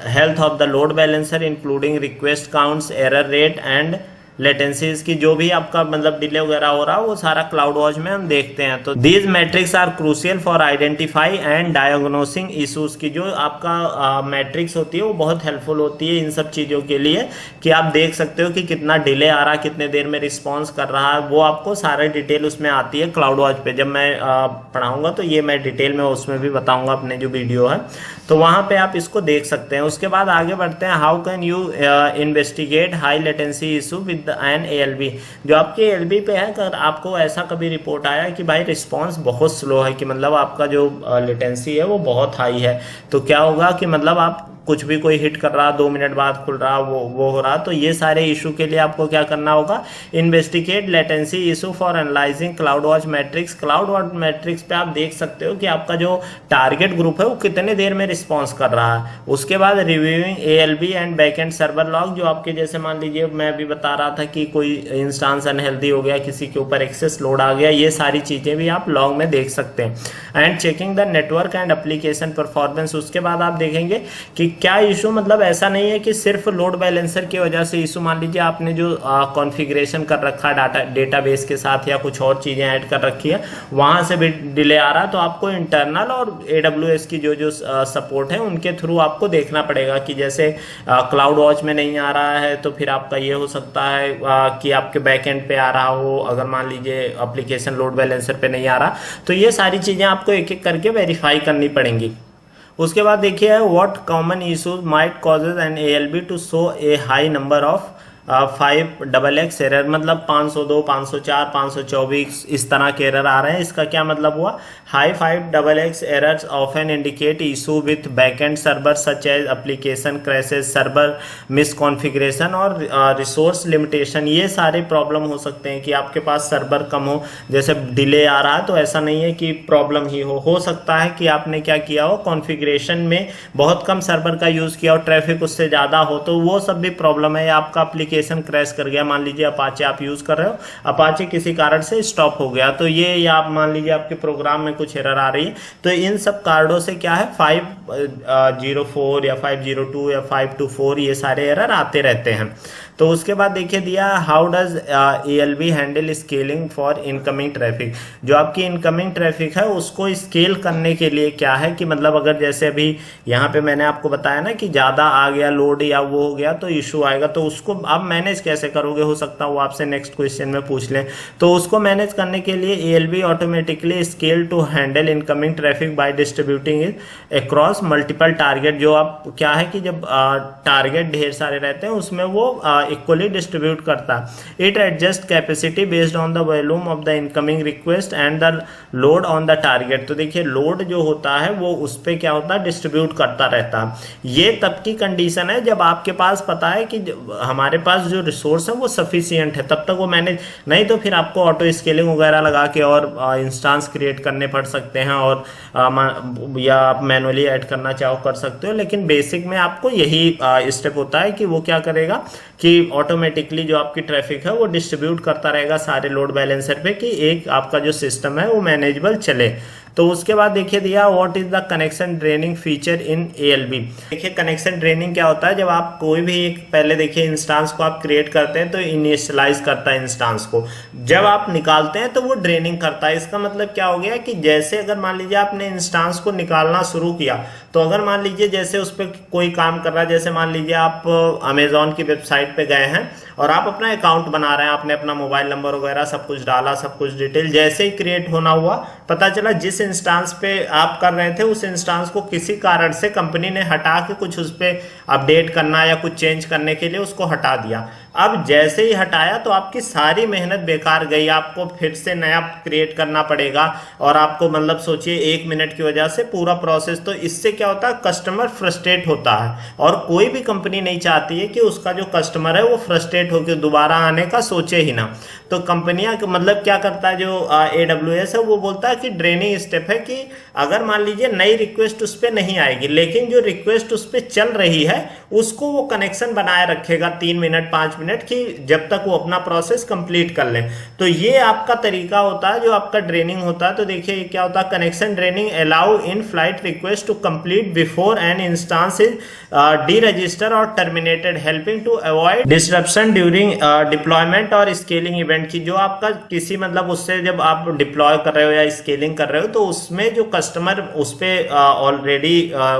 health of the load balancer including request counts, error rate and latencies की जो भी आपका मतलब डिले वगैरह हो रहा है वो सारा क्लाउड वॉच में हम देखते हैं। तो these metrics are crucial for identify and diagnosing issues की जो आपका मैट्रिक्स होती है वो बहुत हेल्पफुल होती है इन सब चीज़ों के लिए कि आप देख सकते हो कि कितना डिले आ रहा है, कितने देर में रिस्पॉन्स कर रहा है, वो आपको सारे डिटेल उसमें आती है क्लाउड वॉच पे। जब मैं पढ़ाऊंगा तो ये मैं डिटेल में उसमें भी बताऊंगा अपने जो वीडियो है, तो वहाँ पे आप इसको देख सकते हैं। उसके बाद आगे बढ़ते हैं, how can you investigate high latency issue with an ALB। जो आपके ALB पे है, अगर आपको ऐसा कभी रिपोर्ट आया कि भाई रिस्पांस बहुत स्लो है, कि मतलब आपका जो लेटेंसी है वो बहुत हाई है, तो क्या होगा कि मतलब आप कुछ भी कोई हिट कर रहा, 2 मिनट बाद खुल रहा, वो हो रहा, तो ये सारे इशू के लिए आपको क्या करना होगा, investigate latency issue for analysing cloud watch matrix. Cloud watch matrix पे आप देख सकते हो कि आपका जो टारगेट ग्रुप है वो कितने देर में रिस्पॉन्स कर रहा है। उसके बाद reviewing ALB and backend server log, जो आपके जैसे मान लीजिए मैं अभी बता रहा था कि कोई इंस्टांस अनहेल्दी हो गया, किसी के ऊपर एक्सेस लोड आ गया, ये सारी चीज़ें भी आप लॉग में देख सकते हैं। And checking the network and application performance, उसके बाद आप देखेंगे कि क्या इशू, मतलब ऐसा नहीं है कि सिर्फ लोड बैलेंसर की वजह से इशू, मान लीजिए आपने जो कॉन्फ़िगरेशन कर रखा है डेटाबेस के साथ या कुछ और चीज़ें ऐड कर रखी है वहाँ से भी डिले आ रहा है, तो आपको इंटरनल और AWS की जो सपोर्ट है उनके थ्रू आपको देखना पड़ेगा कि जैसे क्लाउड वॉच में नहीं आ रहा है तो फिर आपका ये हो सकता है कि आपके बैक एंड पे आ रहा हो, अगर मान लीजिए एप्लीकेशन लोड बैलेंसर पे नहीं आ रहा, तो ये सारी चीज़ें आपको एक एक करके वेरीफाई करनी पड़ेंगी। उसके बाद देखिए, what common issues might causes an ALB to show a high number of 5XX error, मतलब 502, 504, 524 इस तरह के एरर आ रहे हैं। इसका क्या मतलब हुआ, high 5XX errors often indicate issue with backend server such as application crashes, server misconfiguration or resource limitation. ये सारे प्रॉब्लम हो सकते हैं कि आपके पास सर्वर कम हो, जैसे डिले आ रहा है, तो ऐसा नहीं है कि प्रॉब्लम ही हो सकता है कि आपने क्या किया हो, कॉन्फ़िगरेशन में बहुत कम सर्वर का यूज़ किया और ट्रैफिक उससे ज़्यादा हो, तो वो सब भी प्रॉब्लम है। आपका एप्लीकेशन क्रैश कर गया, मान लीजिए अपाचे आप यूज कर रहे हो, अपाचे किसी कारण से स्टॉप हो गया, तो ये, या आप मान लीजिए आपके प्रोग्राम में कुछ एरर आ रही है, तो इन सब कारणों से क्या है 504 या 502 या 524 ये सारे एरर आते रहते हैं। तो उसके बाद देखिए दिया, how does ALB handle scaling for incoming traffic. जो आपकी इनकमिंग ट्रैफिक है उसको स्केल करने के लिए क्या है कि मतलब अगर जैसे अभी यहाँ पे मैंने आपको बताया ना कि ज़्यादा आ गया लोड या वो हो गया तो इशू आएगा, तो उसको आप मैनेज कैसे करोगे, हो सकता है वो आपसे नेक्स्ट क्वेश्चन में पूछ लें। तो उसको मैनेज करने के लिए ALB automatically scale to handle incoming traffic by distributing it across multiple target. जो आप क्या है कि जब टारगेट ढेर सारे रहते हैं उसमें वो इक्वली डिस्ट्रीब्यूट करता है। It adjust capacity based on the volume of the incoming request and the load on the target. तो देखिए लोड जो होता है वो उस पर क्या होता है, डिस्ट्रीब्यूट करता रहता है। ये तब की कंडीशन है जब आपके पास पता है कि हमारे पास जो रिसोर्स है वो सफिशियंट है, तब तक वो मैनेज, नहीं तो फिर आपको ऑटो स्केलिंग वगैरह लगा के और इंस्टांस क्रिएट करने पड़ सकते हैं, और या आप मैनुअली ऐड करना चाहो कर सकते हो, लेकिन बेसिक में आपको यही स्टेप होता है कि वो क्या करेगा कि ऑटोमेटिकली जो आपकी ट्रैफिक है वो डिस्ट्रीब्यूट करता रहेगा सारे लोड बैलेंसर पे कि एक आपका जो सिस्टम है वो मैनेजेबल चले। तो उसके बाद देखिए दिया, what is the connection draining feature in ALB। देखिए कनेक्शन ड्रेनिंग क्या होता है, जब आप कोई भी एक, पहले देखिए इंस्टांस को आप क्रिएट करते हैं तो इनिशियलाइज करता है इंस्टांस को, जब आप निकालते हैं तो वो ड्रेनिंग करता है। इसका मतलब क्या हो गया कि जैसे अगर मान लीजिए आपने इंस्टांस को निकालना शुरू किया, तो अगर मान लीजिए जैसे उस पर कोई काम कर रहा है, जैसे मान लीजिए आप अमेजोन की वेबसाइट पे गए हैं और आप अपना अकाउंट बना रहे हैं, आपने अपना मोबाइल नंबर वगैरह सब कुछ डाला, सब कुछ डिटेल जैसे ही क्रिएट होना हुआ, पता चला जिस इंस्टांस पे आप कर रहे थे उस इंस्टांस को किसी कारण से कंपनी ने हटा के कुछ उस पर अपडेट करना या कुछ चेंज करने के लिए उसको हटा दिया। अब जैसे ही हटाया तो आपकी सारी मेहनत बेकार गई, आपको फिर से नया क्रिएट करना पड़ेगा और आपको मतलब सोचिए 1 मिनट की वजह से पूरा प्रोसेस। तो इससे क्या होता है, कस्टमर फ्रस्ट्रेट होता है और कोई भी कंपनी नहीं चाहती है कि उसका जो कस्टमर है वो फ्रस्ट्रेट होकर दोबारा आने का सोचे ही ना। तो कंपनियां मतलब क्या करता है, जो AWS है वो बोलता है कि ड्रेनिंग स्टेप है कि अगर मान लीजिए नई रिक्वेस्ट उस पर नहीं आएगी, लेकिन जो रिक्वेस्ट उस पर चल रही है उसको वो कनेक्शन बनाए रखेगा 3 मिनट 5 मिनट की, जब तक वो अपना प्रोसेस कंप्लीट कर ले। तो ये आपका तरीका होता है जो आपका ड्रेनिंग होता है। तो देखिए क्या होता है, connection draining allow in flight request to complete before an instance is deregister or terminated, helping to avoid disruption during deployment or scaling event की। जो आपका किसी मतलब उससे जब आप डिप्लॉय कर रहे हो या स्केलिंग कर रहे हो तो उसमें जो कस्टमर उस पर ऑलरेडी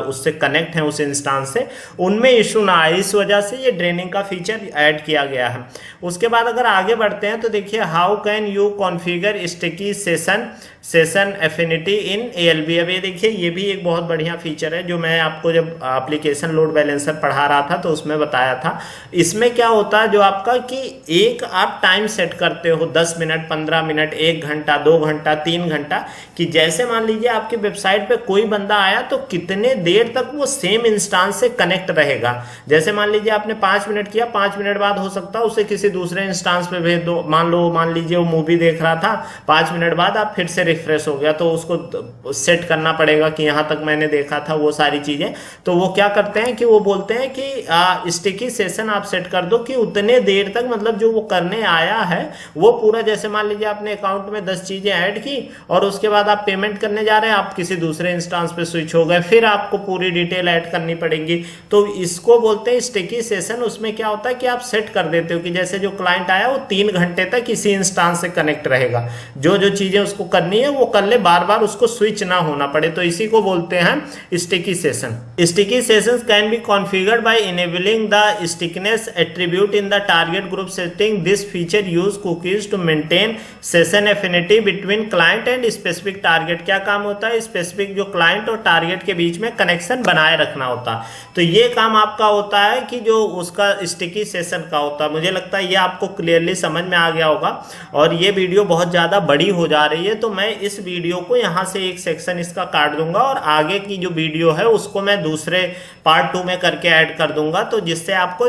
उससे कनेक्ट है उस इंस्टांस से, उनमें इशू ना आए, इस वजह से ये ड्रेनिंग का फीचर ऐड किया गया है। उसके बाद अगर आगे बढ़ते हैं तो देखिए how can you configure sticky session affinity in ALB। अब ये देखिए ये भी एक बहुत बढ़िया फीचर है जो मैं आपको जब एप्लीकेशन लोड बैलेंसर पढ़ा रहा था तो उसमें बताया था। इसमें क्या होता है जो आपका कि एक आप टाइम सेट करते हो 10 मिनट 15 मिनट 1 घंटा 2 घंटा 3 घंटा, कि जैसे मान लीजिए आपकी वेबसाइट पे कोई बंदा आया तो कितने देर तक वो सेम इंस्टांस से कनेक्ट रहेगा। जैसे मान लीजिए आपने 5 मिनट किया, 5 मिनट बाद हो सकता है उसे किसी दूसरे इंस्टांस पे भेज दो। मान लीजिए वो मूवी देख रहा था, 5 मिनट बाद आप फिर से रिफ्रेश हो गया तो उसको सेट करना पड़ेगा कि यहाँ तक मैंने देखा था, वो सारी चीजें। तो वो क्या करते हैं कि वो बोलते हैं कि स्टिकी सेशन आप सेट कर दो कि उतने देर तक मतलब जो वो करने आया है वो पूरा, जैसे मान लीजिए आपने अकाउंट में 10 चीजें ऐड की और उसके बाद आप पेमेंट करने जा रहे हैं, आप किसी दूसरे इंस्टांस पे स्विच हो गए, फिर आपको पूरी डिटेल ऐड करनी पड़ेगी। तो इसको बोलते हैं स्टिकी सेशन। उसमें क्या होता है कि आप सेट कर देते हो कि जैसे जो क्लाइंट आया वो 3 घंटे तक इसी इंस्टांस से कनेक्ट रहेगा, जो जो चीजें उसको करनी है वो कर ले, बार बार उसको स्विच ना होना पड़े। तो इसी को बोलते हैं sticky session. Sticky sessions can be configured by enabling the stickiness attribute in the target group setting. This feature use cookies to maintain session affinity between client and specific target. क्या काम होता है, स्पेसिफिक जो client और target के बीच में connection बनाए रखना होता है। तो ये काम आपका होता है कि जो उसका स्टिकी सेशन का होता है। मुझे लगता है ये आपको क्लियरली समझ में आ गया होगा। और ये वीडियो बहुत ज़्यादा बड़ी हो जा रही है तो मैं इस वीडियो को यहाँ से एक सेक्शन इसका काट दूंगा और आगे की जो वीडियो है उसको मैं दूसरे पार्ट 2 में करके ऐड कर दूंगा, तो जिससे आपको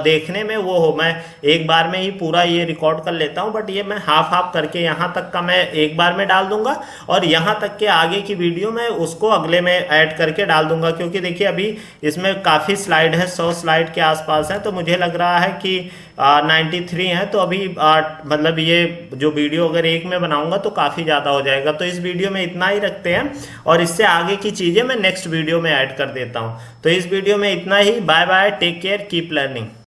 देखने में वो हो। मैं एक बार में ही पूरा ये रिकॉर्ड कर लेता हूँ, बट ये मैं हाफ करके यहाँ तक का मैं एक बार में डाल दूंगा और यहाँ तक के आगे की वीडियो मैं उसको अगले में ऐड करके डाल दूंगा। क्योंकि देखिए अभी इसमें काफ़ी स्लाइड है, 100 स्लाइड के आसपास है, तो मुझे लग रहा है कि 93 है। तो अभी मतलब ये जो वीडियो अगर एक में बनाऊंगा तो काफ़ी ज़्यादा हो जाएगा। तो इस वीडियो में इतना ही रखते हैं और इससे आगे की चीज़ें मैं नेक्स्ट वीडियो में ऐड कर देता हूँ। तो इस वीडियो में इतना ही। Bye bye, take care, keep learning.